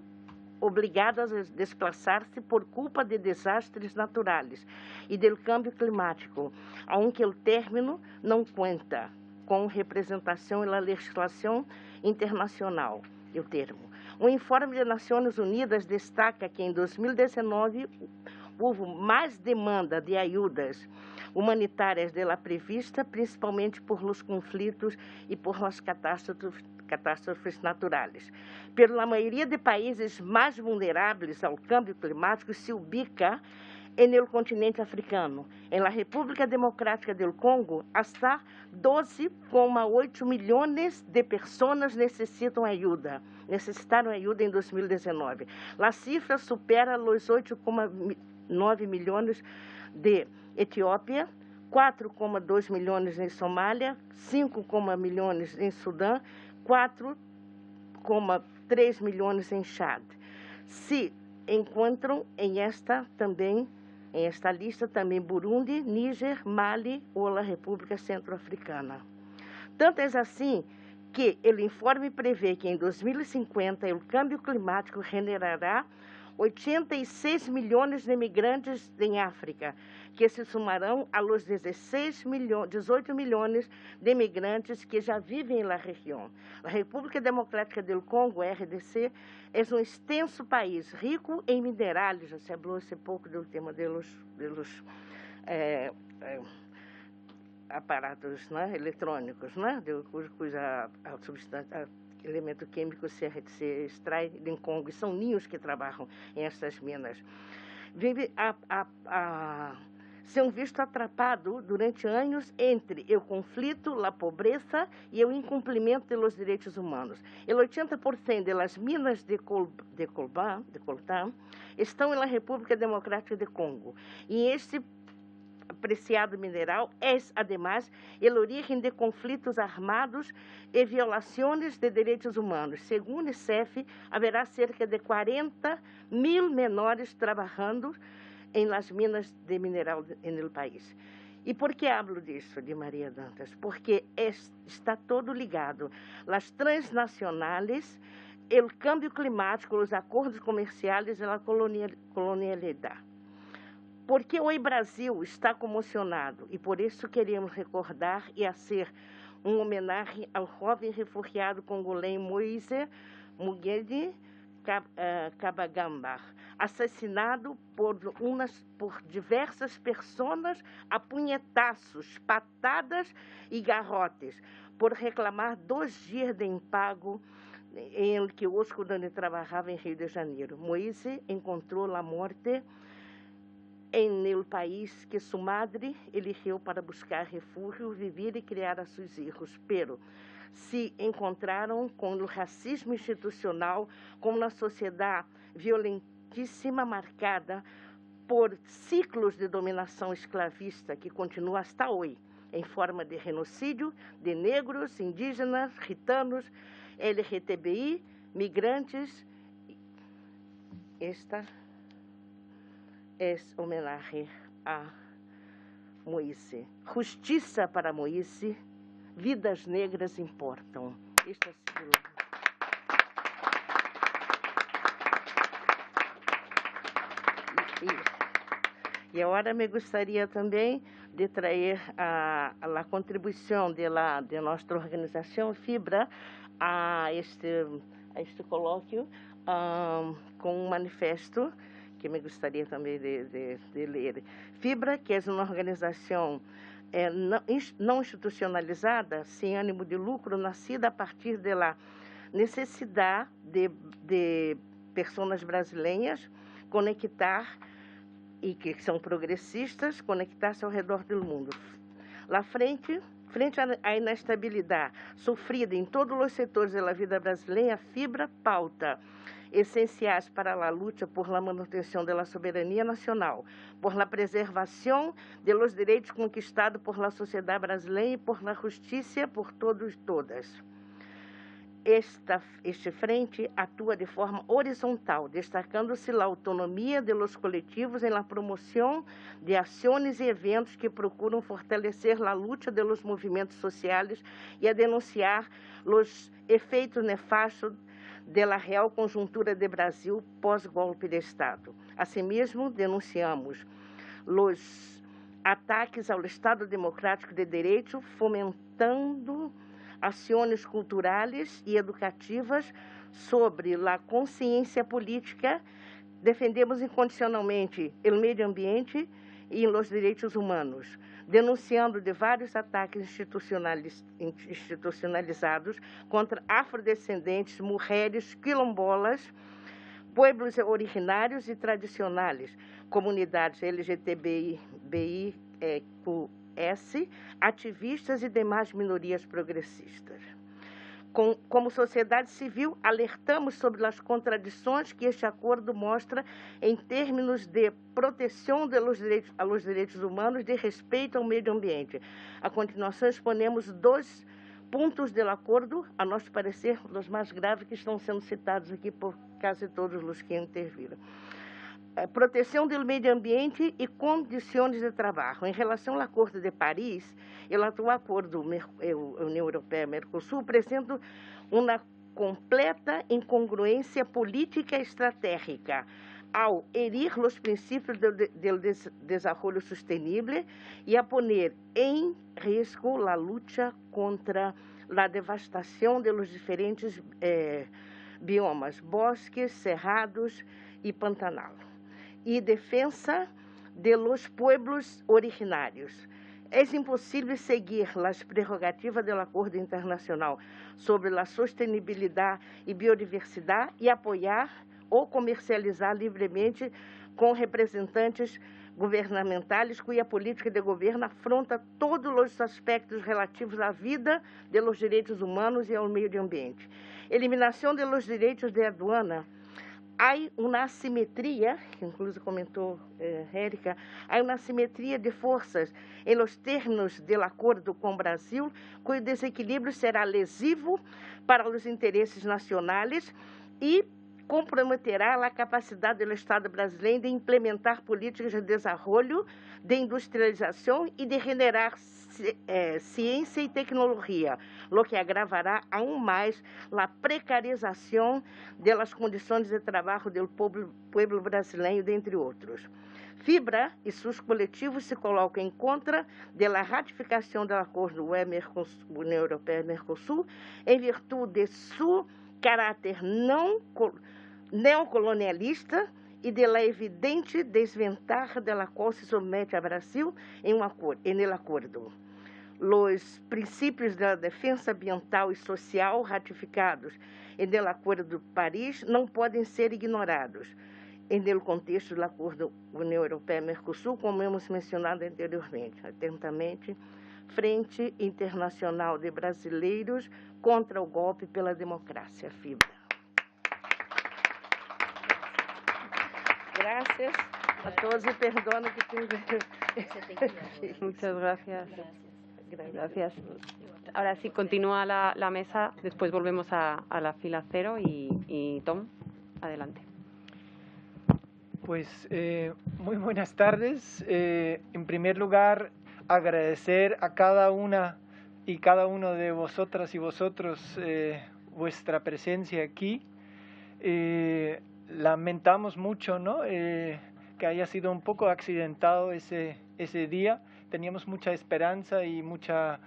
obrigadas a desplaçar-se por culpa de desastres naturais e do câmbio climático, aunque o término não conta com representação na legislação internacional, o termo. O informe das Nações Unidas destaca que em 2019 houve mais demanda de ajudas humanitárias de la prevista, principalmente por los conflitos e por las catástrofes naturais. Pero a maioria de países mais vulneráveis ao câmbio climático se ubica no continente africano. Em la República Democrática do Congo, hasta 12,8 milhões de pessoas necessitaram ajuda em 2019. A cifra supera os 8,9 milhões de Etiópia, 4,2 milhões em Somália, 5 milhões em Sudão, 4,3 milhões em Chad. Se encontram em esta lista também Burundi, Níger, Mali ou a República Centro-Africana. Tanto é assim que o informe prevê que em 2050 o câmbio climático generará 86 milhões de imigrantes em África, que se sumarão a los 18 milhões de imigrantes que já vivem na região. A República Democrática do Congo, RDC, é um extenso país rico em minerais. Já se falou há pouco do tema dos aparatos, né, eletrônicos, né, cuja substância, elemento químico se extrai em Congo, e são ninhos que trabalham em essas minas. Vive são vistos atrapados durante anos entre o conflito, a pobreza e o incumprimento dos direitos humanos. O 80% das minas de coltan estão na República Democrática do Congo. E este preciado mineral é, además, a origem de conflitos armados e violações de direitos humanos. Segundo o Unicef, haverá cerca de 40 mil menores trabalhando em las minas de mineral no país. E por que hablo disso, de Maria Dantas? Porque está todo ligado. As transnacionais, o câmbio climático, os acordos comerciais e a colonialidade. Porque o Brasil está comocionado e por isso queremos recordar e fazer uma homenagem ao jovem refugiado congolês Moise Mugedi Kabagamba, assassinado por diversas pessoas a punhetaços, patadas e garrotes, por reclamar 2 dias de impago em que os quando trabalhava em Rio de Janeiro. Moise encontrou a morte em el país que sua madre elegeu para buscar refúgio, viver e criar a seus filhos, pero se encontraram com o racismo institucional, com uma sociedade violentíssima marcada por ciclos de dominação escravista que continua hasta hoje, em forma de genocídio de negros, indígenas, gitanos, LGTBI, migrantes. Esta é homenagem a Moise. Justiça para Moise, vidas negras importam. Este é e agora me gostaria também de trazer a contribuição de nossa organização FIBRA a este colóquio com um manifesto que me gostaria também de ler. FIBRA, que é uma organização não institucionalizada, sem ânimo de lucro, nascida a partir da necessidade de pessoas brasileiras conectar, e que são progressistas, conectar-se ao redor do mundo. Lá frente à inestabilidade sofrida em todos os setores da vida brasileira, a FIBRA pauta essenciais para a luta por la manutenção da soberania nacional, por la preservação de los direitos conquistados por la sociedade brasileira e por la justiça por todos e todas. Este frente atua de forma horizontal, destacando-se a autonomia de los coletivos em la promoção de ações e eventos que procuram fortalecer a luta de los movimentos sociais e a denunciar os efeitos nefastos da real conjuntura de Brasil pós-golpe de Estado. Assim mesmo, denunciamos os ataques ao Estado Democrático de Direito, fomentando ações culturais e educativas sobre a consciência política. Defendemos incondicionalmente o meio ambiente e os direitos humanos, denunciando de vários ataques institucionalizados contra afrodescendentes, mulheres, quilombolas, pueblos originários e tradicionais, comunidades LGBTI, ativistas e demais minorias progressistas. Como sociedade civil, alertamos sobre as contradições que este acordo mostra em termos de proteção aos direitos humanos, de respeito ao meio ambiente. A continuação, exponemos 2 pontos do acordo, a nosso parecer, os mais graves que estão sendo citados aqui por quase todos os que interviram. proteção do meio ambiente e condições de trabalho. Em relação ao Acordo de Paris, o atual acordo União Europeia-Mercosul apresenta uma completa incongruência política e estratégica ao herir os princípios do desenvolvimento sustentável e a poner em risco a luta contra a devastação de los diferentes biomas, bosques, cerrados e pantanal, e defesa de los pueblos originários. É impossível seguir as prerrogativas do Acordo Internacional sobre a Sustentabilidade e Biodiversidade e apoiar ou comercializar livremente com representantes governamentais cuja política de governo afronta todos os aspectos relativos à vida, dos direitos humanos e ao meio ambiente. Eliminação dos direitos de aduana. Há uma assimetria, que inclusive comentou Érica, há uma assimetria de forças em los términos do acordo com o Brasil, cujo desequilíbrio será lesivo para os interesses nacionais e comprometerá a capacidade do Estado brasileiro de implementar políticas de desenvolvimento, de industrialização e de generar ciência e tecnologia, o que agravará aún mais a precarização das condições de trabalho do povo brasileiro, dentre outros. FIBRA e seus coletivos se colocam em contra da ratificação do acordo União Europeia-Mercosul em virtude de seu caráter neocolonialista e da evidente desventaja da qual se submete a Brasil em el acordo. Os princípios da defesa ambiental e social ratificados no Acordo de Paris não podem ser ignorados no contexto do Acordo União Europeia-Mercosul, como hemos mencionado anteriormente. Atentamente, Frente Internacional de Brasileiros contra o Golpe pela Democracia, FIBRA. Gracias a todos y perdono que tengo. Muchas gracias. Gracias. Ahora sí, continúa la mesa, después volvemos a la fila cero y Tom, adelante. Pues muy buenas tardes. En primer lugar, agradecer a cada una y cada uno de vosotras y vosotros vuestra presencia aquí. Lamentamos mucho, ¿no? Que haya sido un poco accidentado ese día. Teníamos mucha esperanza y mucha,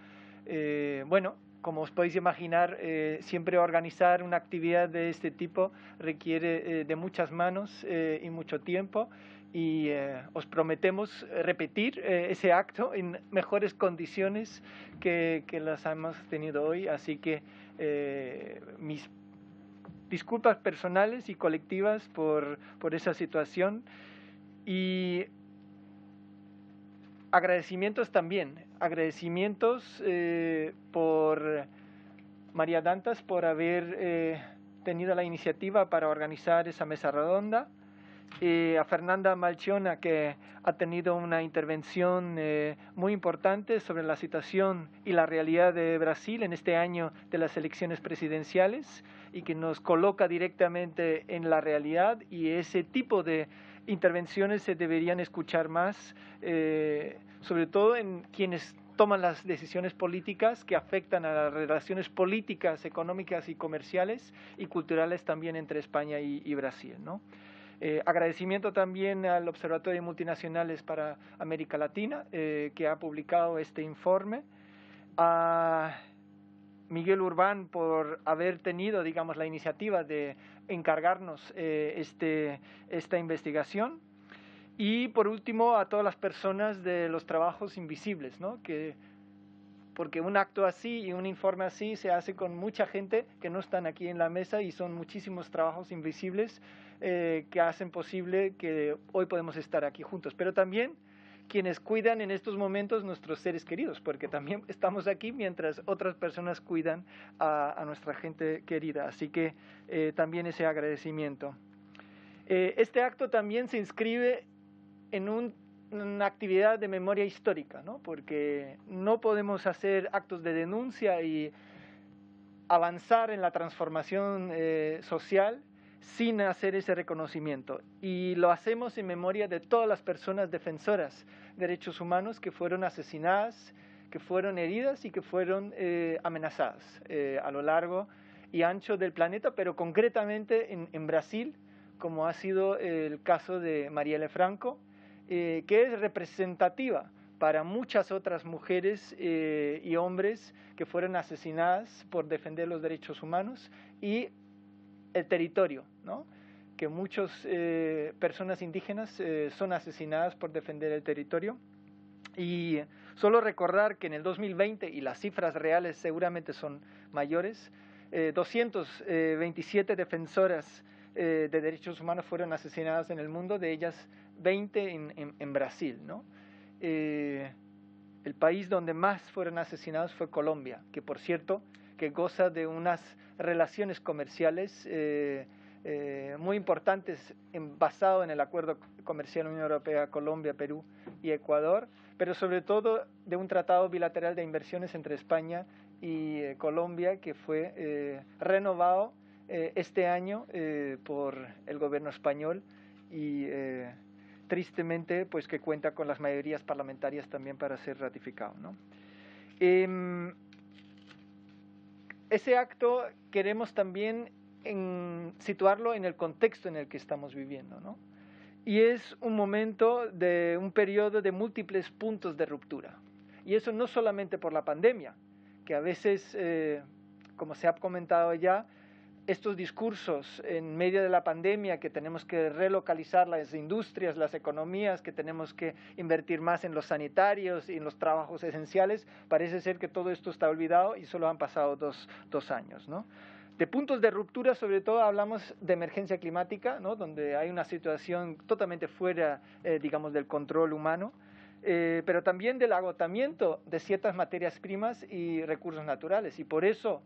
bueno, como os podéis imaginar, siempre organizar una actividad de este tipo requiere de muchas manos y mucho tiempo, y os prometemos repetir ese acto en mejores condiciones que las hemos tenido hoy, así que mis disculpas personales y colectivas por esa situación, y agradecimientos también, agradecimientos por María Dantas por haber tenido la iniciativa para organizar esa mesa redonda, a Fernanda Malchiona, que ha tenido una intervención muy importante sobre la situación y la realidad de Brasil en este año de las elecciones presidenciales, y que nos coloca directamente en la realidad, y ese tipo de intervenciones se deberían escuchar más, sobre todo en quienes toman las decisiones políticas que afectan a las relaciones políticas, económicas y comerciales y culturales también entre España y Brasil, ¿no? Agradecimiento también al Observatorio de Multinacionales para América Latina, que ha publicado este informe, a Miguel Urbán por haber tenido, digamos, la iniciativa de encargarnos esta investigación, y por último a todas las personas de los trabajos invisibles, ¿no? Porque un acto así y un informe así se hace con mucha gente que no están aquí en la mesa, y son muchísimos trabajos invisibles que hacen posible que hoy podemos estar aquí juntos, pero también quienes cuidan en estos momentos nuestros seres queridos, porque también estamos aquí mientras otras personas cuidan a nuestra gente querida, así que también ese agradecimiento. Este acto también se inscribe en una actividad de memoria histórica, ¿no? Porque no podemos hacer actos de denuncia y avanzar en la transformación social sin hacer ese reconocimiento. Y lo hacemos en memoria de todas las personas defensoras de derechos humanos que fueron asesinadas, que fueron heridas y que fueron amenazadas a lo largo y ancho del planeta, pero concretamente en Brasil, como ha sido el caso de Marielle Franco, que es representativa para muchas otras mujeres y hombres que fueron asesinadas por defender los derechos humanos y el territorio, ¿no? Que muchas personas indígenas son asesinadas por defender el territorio. Y solo recordar que en el 2020, y las cifras reales seguramente son mayores, 227 defensoras de derechos humanos fueron asesinadas en el mundo, de ellas 20 en Brasil, ¿no? El país donde más fueron asesinados fue Colombia, que por cierto, que goza de unas relaciones comerciales muy importantes basado en el acuerdo comercial Unión Europea, Colombia, Perú y Ecuador, pero sobre todo de un tratado bilateral de inversiones entre España y Colombia que fue renovado este año por el gobierno español y tristemente pues que cuenta con las mayorías parlamentarias también para ser ratificado, ¿no? Ese acto queremos también situarlo en el contexto en el que estamos viviendo, ¿no? Y es un momento de un periodo de múltiples puntos de ruptura. Y eso no solamente por la pandemia, que a veces, como se ha comentado ya, estos discursos en medio de la pandemia, que tenemos que relocalizar las industrias, las economías, que tenemos que invertir más en los sanitarios y en los trabajos esenciales, parece ser que todo esto está olvidado y solo han pasado dos años, ¿no? De puntos de ruptura, sobre todo, hablamos de emergencia climática, ¿no? Donde hay una situación totalmente fuera, digamos, del control humano, pero también del agotamiento de ciertas materias primas y recursos naturales. Y por eso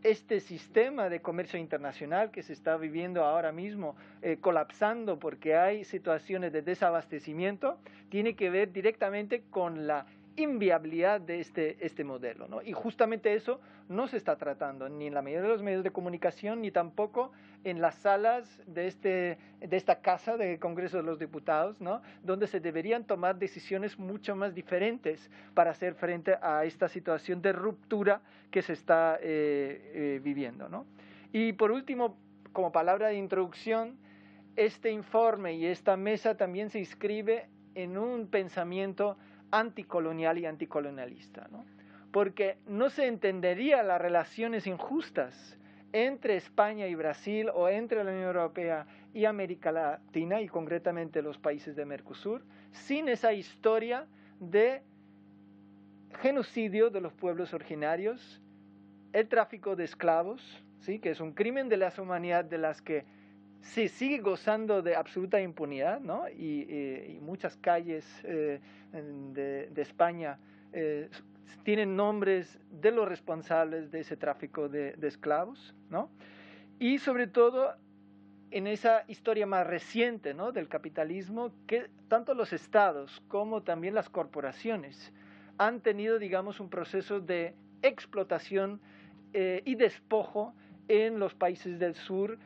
este sistema de comercio internacional que se está viviendo ahora mismo, colapsando porque hay situaciones de desabastecimiento, tiene que ver directamente con la inviabilidad de este modelo, ¿no? Y justamente eso no se está tratando ni en la mayoría de los medios de comunicación, ni tampoco en las salas de esta Casa de Congreso de los Diputados, ¿no? Donde se deberían tomar decisiones mucho más diferentes para hacer frente a esta situación de ruptura que se está viviendo, ¿no? Y por último, como palabra de introducción, este informe y esta mesa también se inscribe en un pensamiento anticolonial y anticolonialista, ¿no? Porque no se entendería las relaciones injustas entre España y Brasil o entre la Unión Europea y América Latina y concretamente los países de Mercosur sin esa historia de genocidio de los pueblos originarios, el tráfico de esclavos, ¿sí? Que es un crimen de lesa humanidad de las que se sigue gozando de absoluta impunidad, ¿no? Y muchas calles de España tienen nombres de los responsables de ese tráfico de esclavos, ¿no? Y sobre todo en esa historia más reciente, ¿no? Del capitalismo, que tanto los estados como también las corporaciones han tenido, digamos, un proceso de explotación y despojo en los países del sur.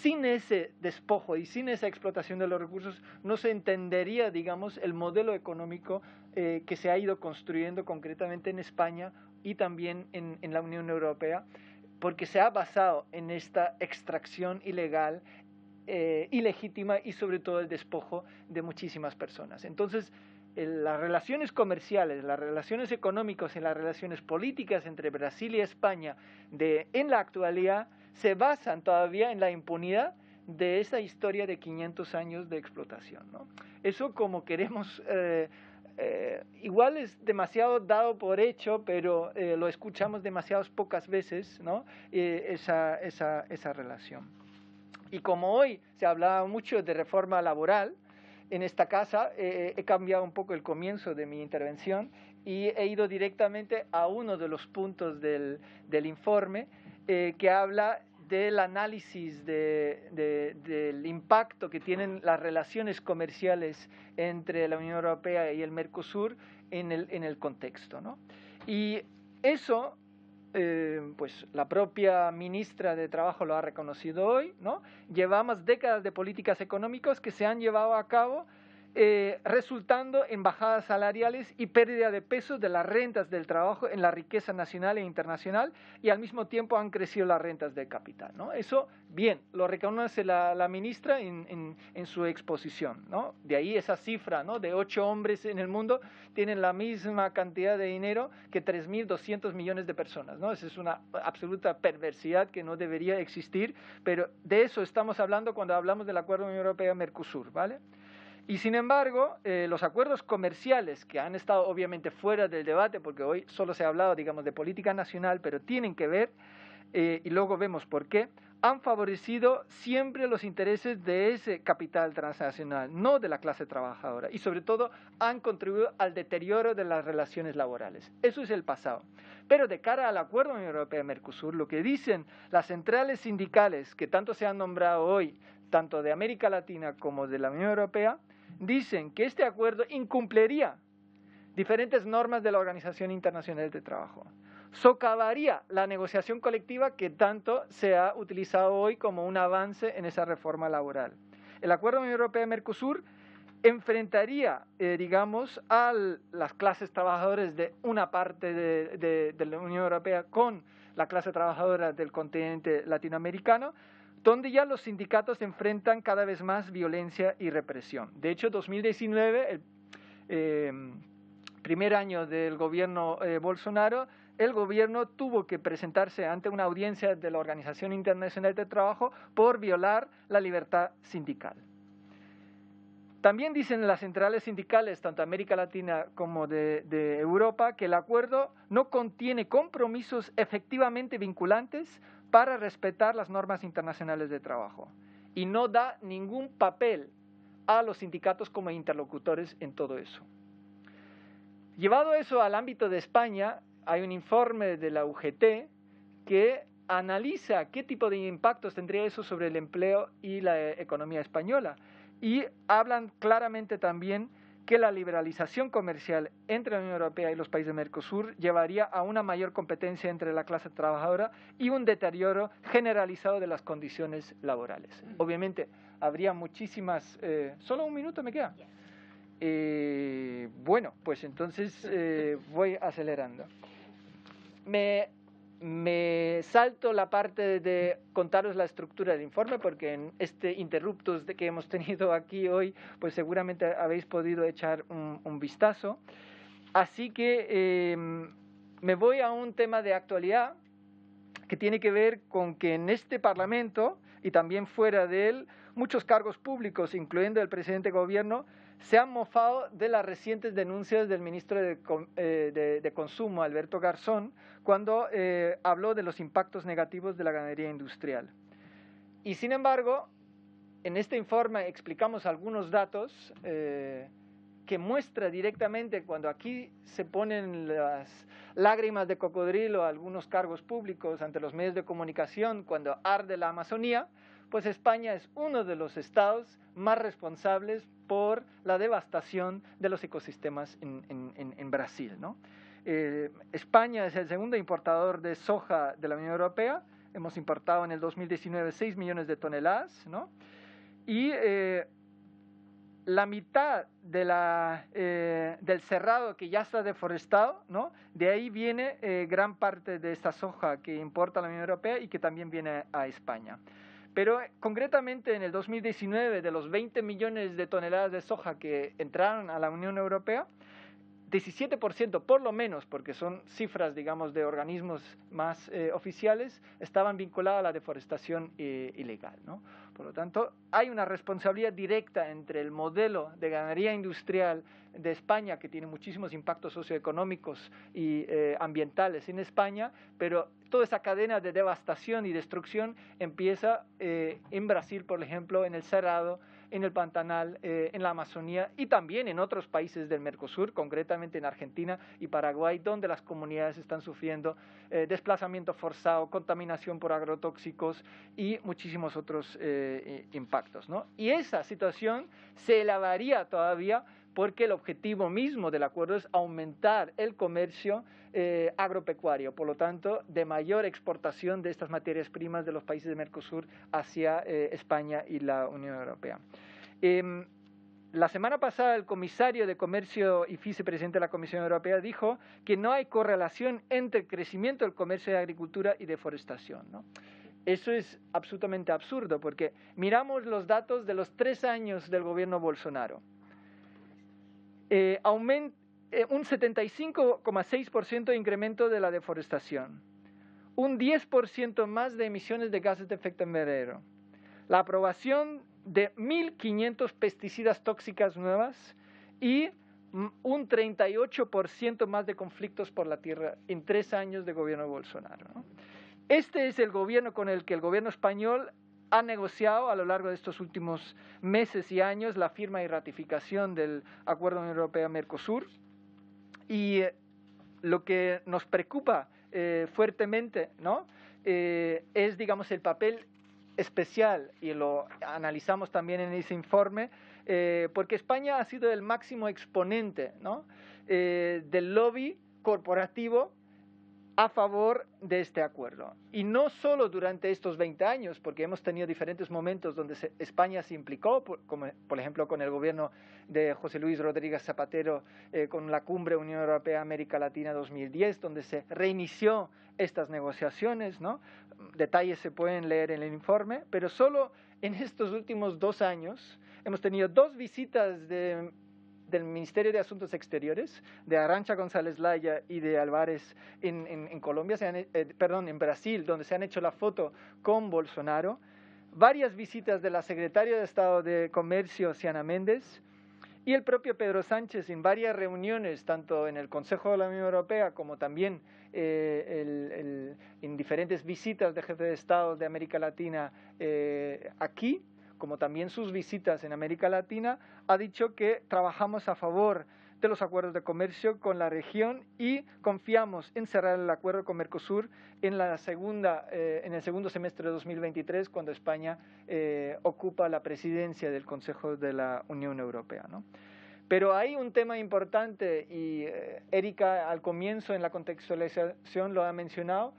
Sin ese despojo y sin esa explotación de los recursos no se entendería, digamos, el modelo económico que se ha ido construyendo concretamente en España y también en la Unión Europea, porque se ha basado en esta extracción ilegal, ilegítima y sobre todo el despojo de muchísimas personas. Entonces, las relaciones comerciales, las relaciones económicas y las relaciones políticas entre Brasil y España en la actualidad se basan todavía en la impunidad de esa historia de 500 años de explotación, ¿no? Eso como queremos, igual es demasiado dado por hecho, pero lo escuchamos demasiadas pocas veces, ¿no? Esa relación. Y como hoy se hablaba mucho de reforma laboral, en esta casa he cambiado un poco el comienzo de mi intervención y he ido directamente a uno de los puntos del informe que habla del análisis del impacto que tienen las relaciones comerciales entre la Unión Europea y el Mercosur en el contexto, ¿no? Y eso pues la propia ministra de Trabajo lo ha reconocido hoy, ¿no? Llevamos décadas de políticas económicas que se han llevado a cabo resultando en bajadas salariales y pérdida de peso de las rentas del trabajo en la riqueza nacional e internacional, y al mismo tiempo han crecido las rentas de capital, ¿no? Eso, bien, lo reconoce la ministra en su exposición, ¿no? De ahí esa cifra, ¿no? De 8 hombres en el mundo tienen la misma cantidad de dinero que 3.200 millones de personas, ¿no? Esa es una absoluta perversidad que no debería existir, pero de eso estamos hablando cuando hablamos del Acuerdo Unión Europea-Mercosur, ¿vale? Y sin embargo, los acuerdos comerciales que han estado obviamente fuera del debate, porque hoy solo se ha hablado, digamos, de política nacional, pero tienen que ver, y luego vemos por qué, han favorecido siempre los intereses de ese capital transnacional, no de la clase trabajadora, y sobre todo han contribuido al deterioro de las relaciones laborales. Eso es el pasado. Pero de cara al Acuerdo Unión Europea-Mercosur, lo que dicen las centrales sindicales que tanto se han nombrado hoy, tanto de América Latina como de la Unión Europea, dicen que este acuerdo incumpliría diferentes normas de la Organización Internacional de Trabajo, socavaría la negociación colectiva que tanto se ha utilizado hoy como un avance en esa reforma laboral. El Acuerdo Unión Europea-Mercosur enfrentaría, digamos, a las clases trabajadoras de una parte de la Unión Europea con la clase trabajadora del continente latinoamericano, donde ya los sindicatos enfrentan cada vez más violencia y represión. De hecho, 2019, el primer año del gobierno Bolsonaro, el gobierno tuvo que presentarse ante una audiencia de la Organización Internacional de Trabajo por violar la libertad sindical. También dicen las centrales sindicales, tanto de América Latina como de Europa, que el acuerdo no contiene compromisos efectivamente vinculantes para respetar las normas internacionales de trabajo y no da ningún papel a los sindicatos como interlocutores en todo eso. Llevado eso al ámbito de España, hay un informe de la UGT que analiza qué tipo de impactos tendría eso sobre el empleo y la economía española, y hablan claramente también que la liberalización comercial entre la Unión Europea y los países de Mercosur llevaría a una mayor competencia entre la clase trabajadora y un deterioro generalizado de las condiciones laborales. Obviamente, habría muchísimas... ¿Solo un minuto me queda? Bueno, pues entonces voy acelerando. Me salto la parte de contaros la estructura del informe, porque en este interruptus que hemos tenido aquí hoy, pues seguramente habéis podido echar un vistazo. Así que me voy a un tema de actualidad que tiene que ver con que en este Parlamento y también fuera de él, muchos cargos públicos, incluyendo el presidente de gobierno, se han mofado de las recientes denuncias del ministro de Consumo, Alberto Garzón, cuando habló de los impactos negativos de la ganadería industrial. Y sin embargo, en este informe explicamos algunos datos que muestra directamente cuando aquí se ponen las lágrimas de cocodrilo a algunos cargos públicos ante los medios de comunicación cuando arde la Amazonía, pues España es uno de los estados más responsables por la devastación de los ecosistemas en Brasil, ¿no? España es el segundo importador de soja de la Unión Europea. Hemos importado en el 2019 6 millones de toneladas, ¿no? Y la mitad de del cerrado que ya está deforestado, ¿no? De ahí viene gran parte de esta soja que importa la Unión Europea y que también viene a España. Pero concretamente en el 2019, de los 20 millones de toneladas de soja que entraron a la Unión Europea, 17% por lo menos, porque son cifras, digamos, de organismos más oficiales, estaban vinculadas a la deforestación ilegal, ¿no? Por lo tanto, hay una responsabilidad directa entre el modelo de ganadería industrial de España, que tiene muchísimos impactos socioeconómicos y ambientales en España, pero toda esa cadena de devastación y destrucción empieza en Brasil, por ejemplo, en el Cerrado, en el Pantanal, en la Amazonía y también en otros países del Mercosur, concretamente en Argentina y Paraguay, donde las comunidades están sufriendo desplazamiento forzado, contaminación por agrotóxicos y muchísimos otros impactos, ¿no? Y esa situación se elevaría todavía porque el objetivo mismo del acuerdo es aumentar el comercio agropecuario, por lo tanto, de mayor exportación de estas materias primas de los países de Mercosur hacia España y la Unión Europea. La semana pasada el comisario de Comercio y vicepresidente de la Comisión Europea dijo que no hay correlación entre el crecimiento del comercio de agricultura y deforestación, ¿no? Eso es absolutamente absurdo, porque miramos los datos de los 3 años del gobierno Bolsonaro. Un 75,6% de incremento de la deforestación, un 10% más de emisiones de gases de efecto invernadero, la aprobación de 1.500 pesticidas tóxicas nuevas y un 38% más de conflictos por la tierra en 3 años de gobierno Bolsonaro, ¿no? Este es el gobierno con el que el gobierno español ha negociado a lo largo de estos últimos meses y años la firma y ratificación del Acuerdo Unión Europea-Mercosur. Y lo que nos preocupa fuertemente, ¿no? Es, digamos, el papel especial, y lo analizamos también en ese informe, porque España ha sido el máximo exponente, ¿no? Del lobby corporativo a favor de este acuerdo. Y no solo durante estos 20 años, porque hemos tenido diferentes momentos donde España se implicó, como por ejemplo con el gobierno de José Luis Rodríguez Zapatero, con la Cumbre Unión Europea-América Latina 2010, donde se reinició estas negociaciones, ¿no? Detalles se pueden leer en el informe, pero solo en estos últimos 2 años hemos tenido 2 visitas del Ministerio de Asuntos Exteriores, de Arantxa González Laya y de Álvarez en Colombia, en Brasil, donde se han hecho la foto con Bolsonaro, varias visitas de la secretaria de Estado de Comercio, Siana Méndez, y el propio Pedro Sánchez en varias reuniones, tanto en el Consejo de la Unión Europea como también en diferentes visitas de jefes de Estado de América Latina aquí, como también sus visitas en América Latina, ha dicho que trabajamos a favor de los acuerdos de comercio con la región y confiamos en cerrar el acuerdo con Mercosur en el segundo semestre de 2023, cuando España ocupa la presidencia del Consejo de la Unión Europea, ¿no? Pero hay un tema importante, y Erika al comienzo en la contextualización lo ha mencionado.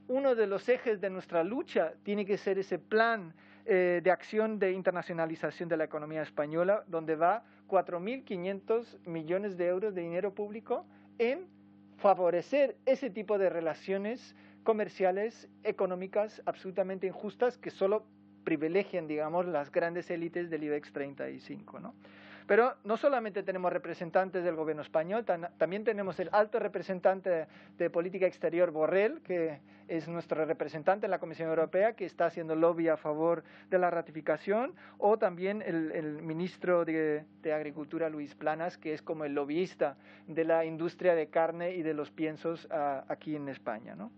Uno de los ejes de nuestra lucha tiene que ser ese plan de acción de internacionalización de la economía española, donde va 4.500 millones de euros de dinero público en favorecer ese tipo de relaciones comerciales, económicas absolutamente injustas que solo privilegian, digamos, las grandes élites del IBEX 35, ¿no? Pero no solamente tenemos representantes del gobierno español, también tenemos el alto representante de política exterior, Borrell, que es nuestro representante en la Comisión Europea, que está haciendo lobby a favor de la ratificación, o también el ministro de Agricultura, Luis Planas, que es como el lobbyista de la industria de carne y de los piensos aquí en España, ¿no?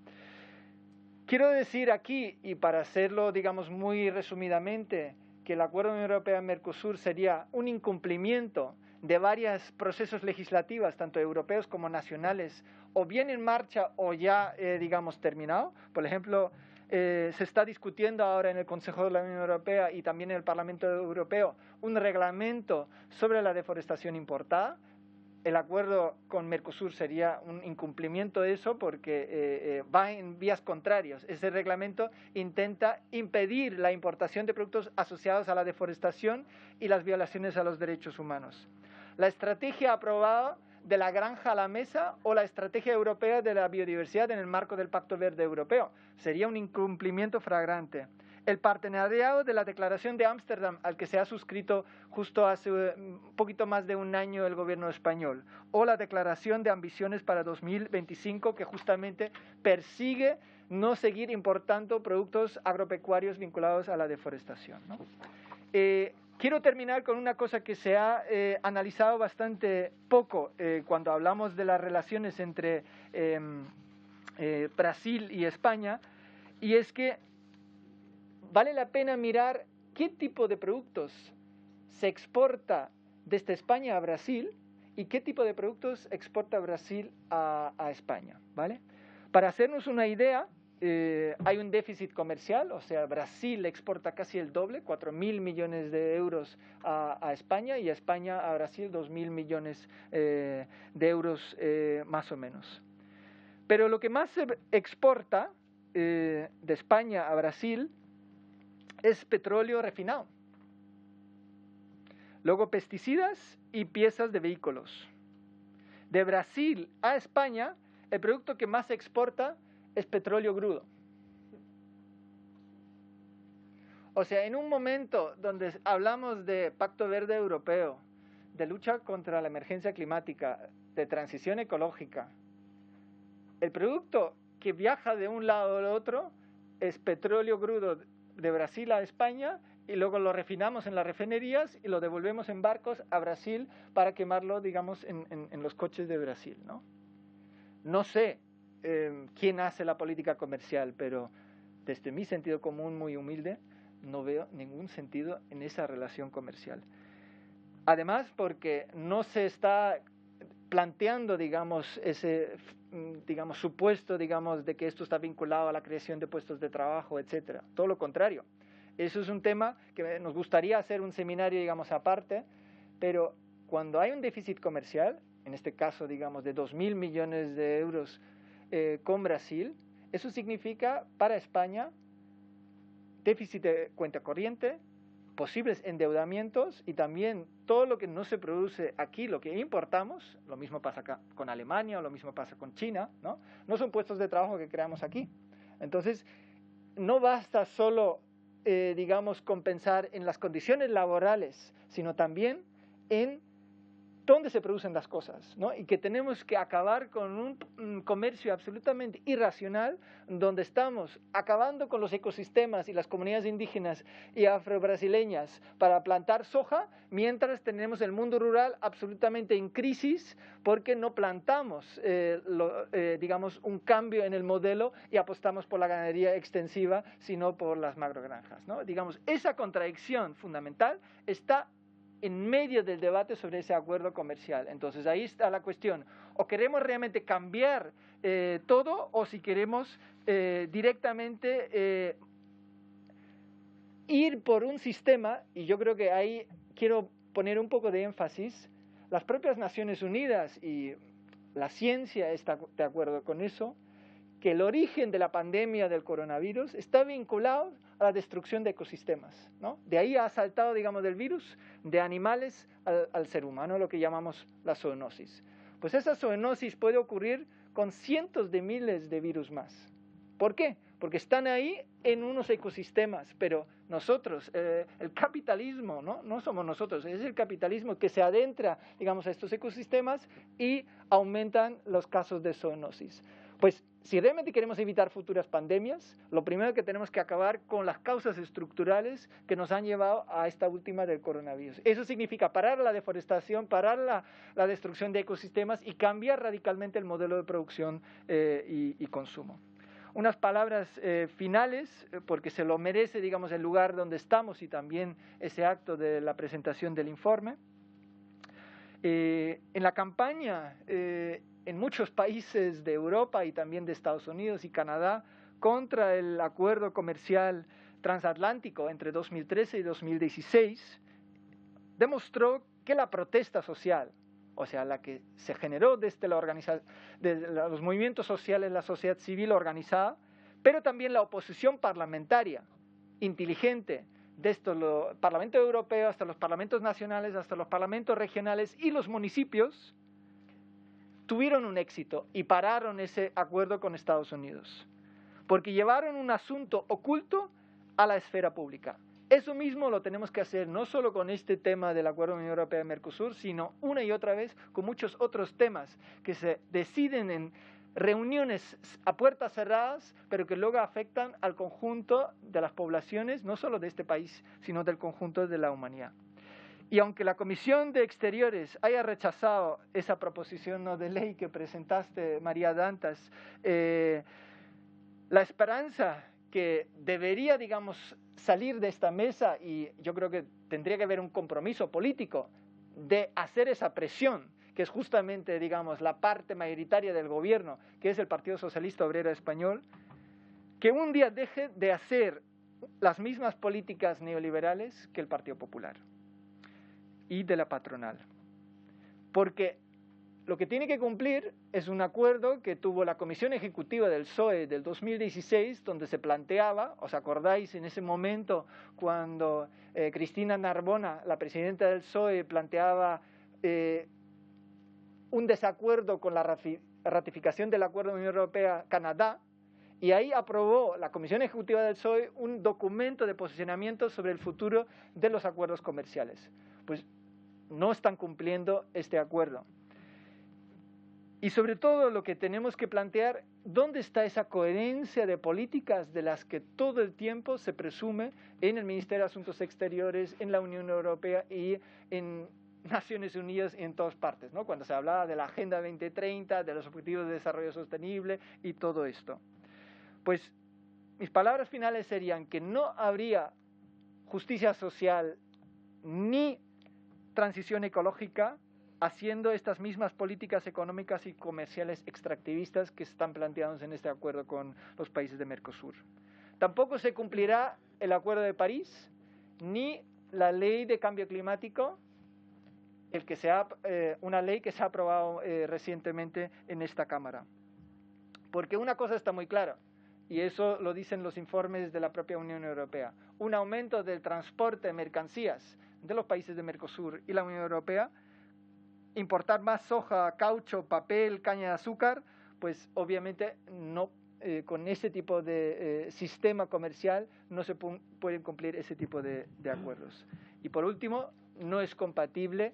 Quiero decir aquí, y para hacerlo, digamos, muy resumidamente, que el Acuerdo Unión Europea-Mercosur sería un incumplimiento de varios procesos legislativos, tanto europeos como nacionales, o bien en marcha o ya, digamos, terminado. Por ejemplo, se está discutiendo ahora en el Consejo de la Unión Europea y también en el Parlamento Europeo un reglamento sobre la deforestación importada. El acuerdo con Mercosur sería un incumplimiento de eso, porque va en vías contrarias. Ese reglamento intenta impedir la importación de productos asociados a la deforestación y las violaciones a los derechos humanos. La estrategia aprobada de la granja a la mesa o la estrategia europea de la biodiversidad en el marco del Pacto Verde Europeo sería un incumplimiento flagrante. El partenariado de la Declaración de Ámsterdam, al que se ha suscrito justo hace un poquito más de un año el gobierno español, o la Declaración de Ambiciones para 2025, que justamente persigue no seguir importando productos agropecuarios vinculados a la deforestación, ¿no? Quiero terminar con una cosa que se ha analizado bastante poco cuando hablamos de las relaciones entre Brasil y España, y es que vale la pena mirar qué tipo de productos se exporta desde España a Brasil y qué tipo de productos exporta Brasil a España, ¿vale? Para hacernos una idea, hay un déficit comercial, o sea, Brasil exporta casi el doble, 4.000 millones de euros a España, y a España a Brasil 2.000 millones de euros más o menos. Pero lo que más se exporta de España a Brasil es petróleo refinado, luego pesticidas y piezas de vehículos. De Brasil a España, el producto que más se exporta es petróleo crudo. O sea, en un momento donde hablamos de Pacto Verde Europeo, de lucha contra la emergencia climática, de transición ecológica, el producto que viaja de un lado al otro es petróleo crudo de Brasil a España, y luego lo refinamos en las refinerías y lo devolvemos en barcos a Brasil para quemarlo, digamos, en los coches de Brasil, ¿no? No sé quién hace la política comercial, pero desde mi sentido común muy humilde no veo ningún sentido en esa relación comercial. Además, porque no se está planteando, digamos, ese supuesto, digamos, de que esto está vinculado a la creación de puestos de trabajo, etcétera. Todo lo contrario. Eso es un tema que nos gustaría hacer un seminario, digamos, aparte, pero cuando hay un déficit comercial, en este caso, digamos, de 2.000 millones de euros con Brasil, eso significa para España déficit de cuenta corriente, posibles endeudamientos, y también todo lo que no se produce aquí, lo que importamos, lo mismo pasa acá con Alemania, o lo mismo pasa con China, ¿no? No son puestos de trabajo que creamos aquí. Entonces, no basta solo, digamos, compensar en las condiciones laborales, sino también en dónde se producen las cosas, ¿no? Y que tenemos que acabar con un comercio absolutamente irracional, donde estamos acabando con los ecosistemas y las comunidades indígenas y afrobrasileñas para plantar soja, mientras tenemos el mundo rural absolutamente en crisis porque no plantamos, digamos, un cambio en el modelo y apostamos por la ganadería extensiva, sino por las macrogranjas, ¿no? Digamos, esa contradicción fundamental está en medio del debate sobre ese acuerdo comercial. Entonces ahí está la cuestión: o queremos realmente cambiar todo, o si queremos directamente ir por un sistema, y yo creo que ahí quiero poner un poco de énfasis. Las propias Naciones Unidas y la ciencia está de acuerdo con eso, que el origen de la pandemia del coronavirus está vinculado a la destrucción de ecosistemas, ¿no? De ahí ha saltado, digamos, del virus de animales al ser humano, lo que llamamos la zoonosis. Pues esa zoonosis puede ocurrir con cientos de miles de virus más. ¿Por qué? Porque están ahí en unos ecosistemas, pero nosotros, el capitalismo, no somos nosotros, es el capitalismo que se adentra, digamos, a estos ecosistemas y aumentan los casos de zoonosis. Pues si realmente queremos evitar futuras pandemias, lo primero que tenemos que acabar con las causas estructurales que nos han llevado a esta última del coronavirus. Eso significa parar la deforestación, parar la destrucción de ecosistemas y cambiar radicalmente el modelo de producción y consumo. Unas palabras finales, porque se lo merece, digamos, el lugar donde estamos y también ese acto de la presentación del informe. En la campaña, en muchos países de Europa y también de Estados Unidos y Canadá, contra el acuerdo comercial transatlántico entre 2013 y 2016, demostró que la protesta social, o sea, la que se generó desde los movimientos sociales, la sociedad civil organizada, pero también la oposición parlamentaria, inteligente, desde el Parlamento Europeo hasta los parlamentos nacionales, hasta los parlamentos regionales y los municipios, tuvieron un éxito y pararon ese acuerdo con Estados Unidos, porque llevaron un asunto oculto a la esfera pública. Eso mismo lo tenemos que hacer no solo con este tema del Acuerdo Unión Europea-Mercosur, sino una y otra vez con muchos otros temas que se deciden en reuniones a puertas cerradas, pero que luego afectan al conjunto de las poblaciones, no solo de este país, sino del conjunto de la humanidad. Y aunque la Comisión de Exteriores haya rechazado esa proposición no de ley que presentaste, María Dantas, la esperanza que debería, digamos, salir de esta mesa, y yo creo que tendría que haber un compromiso político de hacer esa presión, que es justamente, digamos, la parte mayoritaria del gobierno, que es el Partido Socialista Obrero Español, que un día deje de hacer las mismas políticas neoliberales que el Partido Popular y de la patronal. Porque lo que tiene que cumplir es un acuerdo que tuvo la Comisión Ejecutiva del PSOE del 2016, donde se planteaba, ¿os acordáis en ese momento cuando Cristina Narbona, la presidenta del PSOE, planteaba un desacuerdo con la ratificación del Acuerdo de Unión Europea-Canadá? Y ahí aprobó la Comisión Ejecutiva del PSOE un documento de posicionamiento sobre el futuro de los acuerdos comerciales. Pues no están cumpliendo este acuerdo. Y sobre todo lo que tenemos que plantear, ¿dónde está esa coherencia de políticas de las que todo el tiempo se presume en el Ministerio de Asuntos Exteriores, en la Unión Europea y en Naciones Unidas y en todas partes, ¿no? Cuando se hablaba de la Agenda 2030, de los Objetivos de Desarrollo Sostenible y todo esto. Pues mis palabras finales serían que no habría justicia social ni transición ecológica haciendo estas mismas políticas económicas y comerciales extractivistas que están planteadas en este acuerdo con los países de Mercosur. Tampoco se cumplirá el Acuerdo de París ni la Ley de Cambio Climático, una ley que se ha aprobado recientemente en esta Cámara. Porque una cosa está muy clara, y eso lo dicen los informes de la propia Unión Europea: un aumento del transporte de mercancías de los países de Mercosur y la Unión Europea, importar más soja, caucho, papel, caña de azúcar, pues obviamente no, con ese tipo de sistema comercial no se pueden cumplir ese tipo de acuerdos. Y por último, no es compatible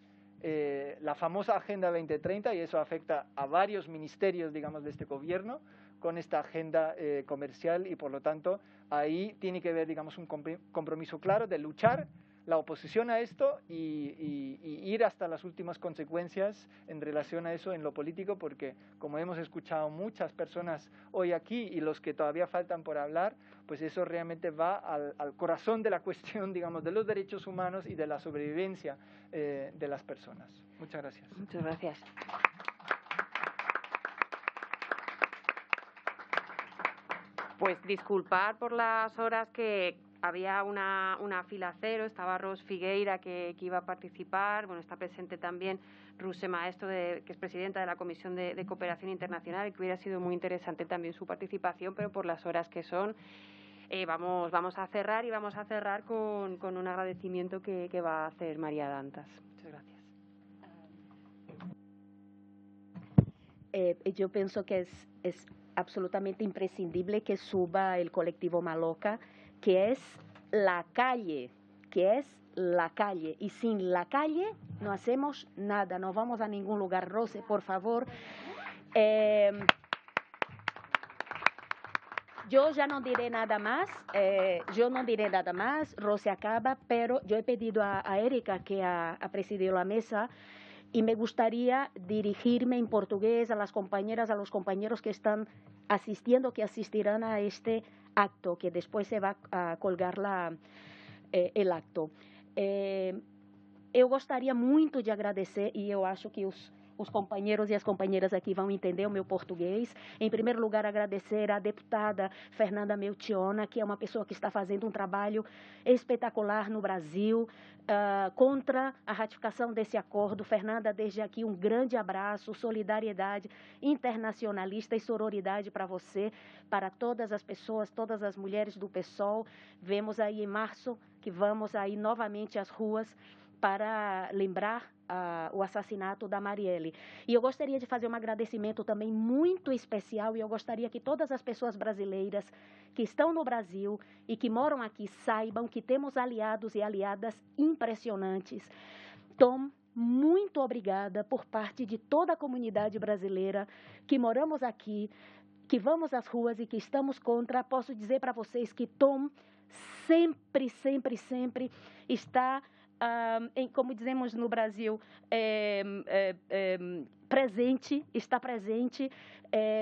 la famosa Agenda 2030, y eso afecta a varios ministerios, digamos, de este gobierno, con esta agenda comercial, y por lo tanto ahí tiene que haber, digamos, un compromiso claro de luchar la oposición a esto y ir hasta las últimas consecuencias en relación a eso en lo político, porque como hemos escuchado muchas personas hoy aquí y los que todavía faltan por hablar, pues eso realmente va al corazón de la cuestión, digamos, de los derechos humanos y de la sobrevivencia de las personas. Muchas gracias. Muchas gracias. Pues disculpar por las horas que había una fila cero, estaba Ros Figueira que iba a participar, bueno, está presente también Ruse Maestro, que es presidenta de la Comisión de Cooperación Internacional, y que hubiera sido muy interesante también su participación, pero por las horas que son, vamos a cerrar, y vamos a cerrar con un agradecimiento que va a hacer María Dantas. Muchas gracias. Yo pienso que es absolutamente imprescindible que suba el colectivo Maloca, que es la calle, y sin la calle no hacemos nada, no vamos a ningún lugar. Rose, por favor. Yo ya no diré nada más, Rose acaba, pero yo he pedido a Erika, que ha presidido la mesa, y me gustaría dirigirme en portugués a las compañeras, a los compañeros que están asistiendo, que asistirán a este acto, que después se va a colgar el acto. Eu gostaria muito de agradecer, e eu acho que os companheiros e as companheiras aqui vão entender o meu português. Em primeiro lugar, agradecer à deputada Fernanda Melchiona, que é uma pessoa que está fazendo um trabalho espetacular no Brasil contra a ratificação desse acordo. Fernanda, desde aqui um grande abraço, solidariedade internacionalista e sororidade para você, para todas as pessoas, todas as mulheres do PSOL. Vemos aí em março que vamos aí novamente às ruas para lembrar o assassinato da Marielle. E eu gostaria de fazer um agradecimento também muito especial, e eu gostaria que todas as pessoas brasileiras que estão no Brasil e que moram aqui saibam que temos aliados e aliadas impressionantes. Tom, muito obrigada por parte de toda a comunidade brasileira que moramos aqui, que vamos às ruas e que estamos contra. Posso dizer para vocês que Tom sempre está, como dizemos no Brasil, está presente,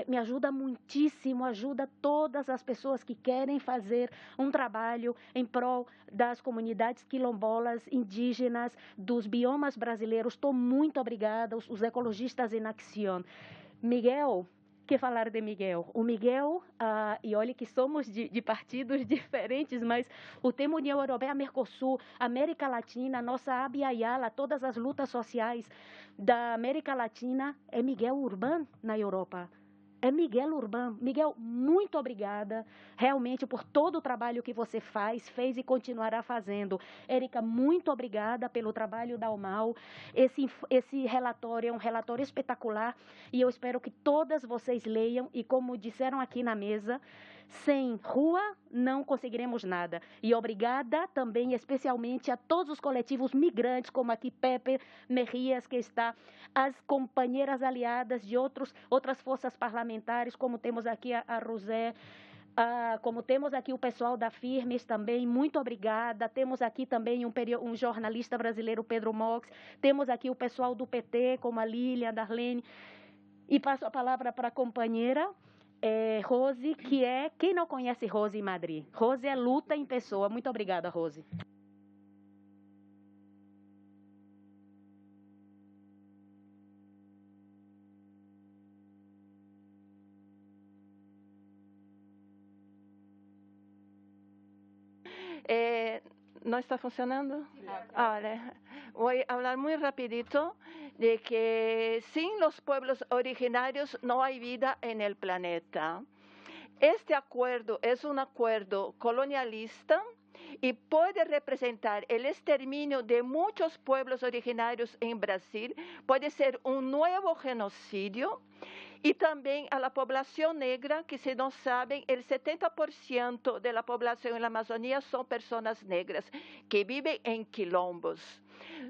me ajuda muitíssimo, ajuda todas as pessoas que querem fazer um trabalho em prol das comunidades quilombolas, indígenas, dos biomas brasileiros. Estou muito obrigada, os ecologistas em ação. Miguel, que falar de Miguel. O Miguel, e olha que somos de partidos diferentes, mas o tema União Europeia, Mercosul, América Latina, nossa Abya Yala, todas as lutas sociais da América Latina, é Miguel Urbán na Europa. É Miguel Urbán. Miguel, muito obrigada realmente por todo o trabalho que você fez e continuará fazendo. Érica, muito obrigada pelo trabalho da UMAL. Esse relatório é um relatório espetacular e eu espero que todas vocês leiam e, como disseram aqui na mesa, sem rua não conseguiremos nada. E obrigada também especialmente a todos os coletivos migrantes, como aqui Pepe Mejias, que está, as companheiras aliadas de outras forças parlamentares, como temos aqui a Rosé, como temos aqui o pessoal da Firmes também, muito obrigada. Temos aqui também um jornalista brasileiro, Pedro Mox. Temos aqui o pessoal do PT, como a Lília, a Darlene. E passo a palavra para a companheira Rose, que é... Quem não conhece Rose em Madrid? Rose é luta em pessoa. Muito obrigada, Rose. ¿No está funcionando? Ahora, voy a hablar muy rapidito de que sin los pueblos originarios no hay vida en el planeta. Este acuerdo es un acuerdo colonialista y puede representar el exterminio de muchos pueblos originarios en Brasil, puede ser un nuevo genocidio. Y también a la población negra, que si no saben, el 70% de la población en la Amazonía son personas negras que viven en quilombos.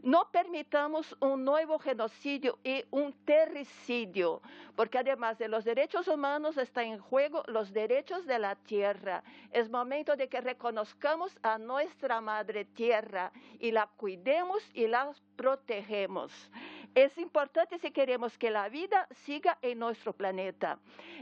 No permitamos un nuevo genocidio y un terricidio, porque además de los derechos humanos están en juego los derechos de la tierra. Es momento de que reconozcamos a nuestra madre tierra y la cuidemos y la protegemos. Es importante si queremos que la vida siga en nuestro planeta.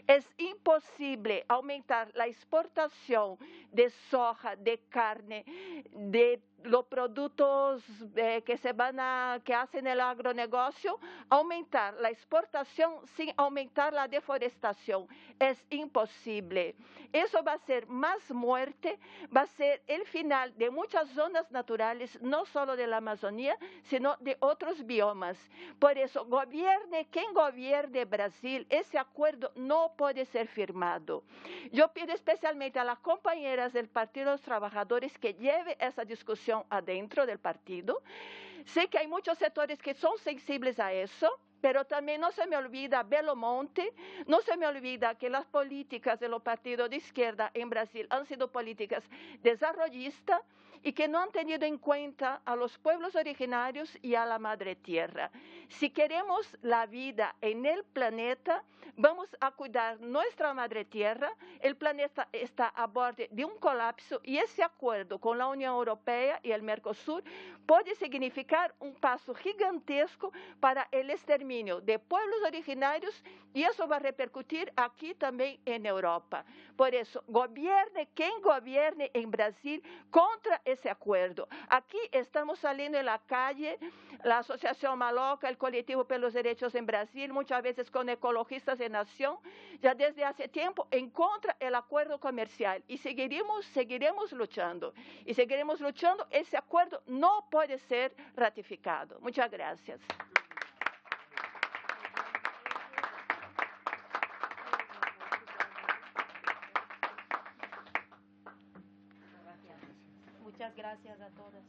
Es imposible aumentar la exportación de soja, de carne, de los productos que hacen el agronegocio, aumentar la exportación sin aumentar la deforestación. Es imposible. Eso va a ser más muerte, va a ser el final de muchas zonas naturales, no solo de la Amazonía, sino de otros biomas. Por eso, gobierne quien gobierne Brasil, ese acuerdo no puede ser firmado. Yo pido especialmente a las compañeras del Partido de los Trabajadores que lleve esa discusión adentro del partido. Sé que hay muchos sectores que son sensibles a eso, pero también no se me olvida Belo Monte, no se me olvida que las políticas de los partidos de izquierda en Brasil han sido políticas desarrollistas y que no han tenido en cuenta a los pueblos originarios y a la madre tierra. Si queremos la vida en el planeta, vamos a cuidar nuestra madre tierra. El planeta está a borde de un colapso y ese acuerdo con la Unión Europea y el Mercosur puede significar un paso gigantesco para el exterminio de pueblos originarios y eso va a repercutir aquí también en Europa. Por eso, gobierne quien gobierne en Brasil contra ese acuerdo. Aquí estamos saliendo en la calle, la Asociación Maloca, el Colectivo por los Derechos en Brasil, muchas veces con ecologistas en acción, ya desde hace tiempo en contra del acuerdo comercial y seguiremos luchando. Y seguiremos luchando, ese acuerdo no puede ser ratificado. Muchas gracias. Muchas gracias a todas.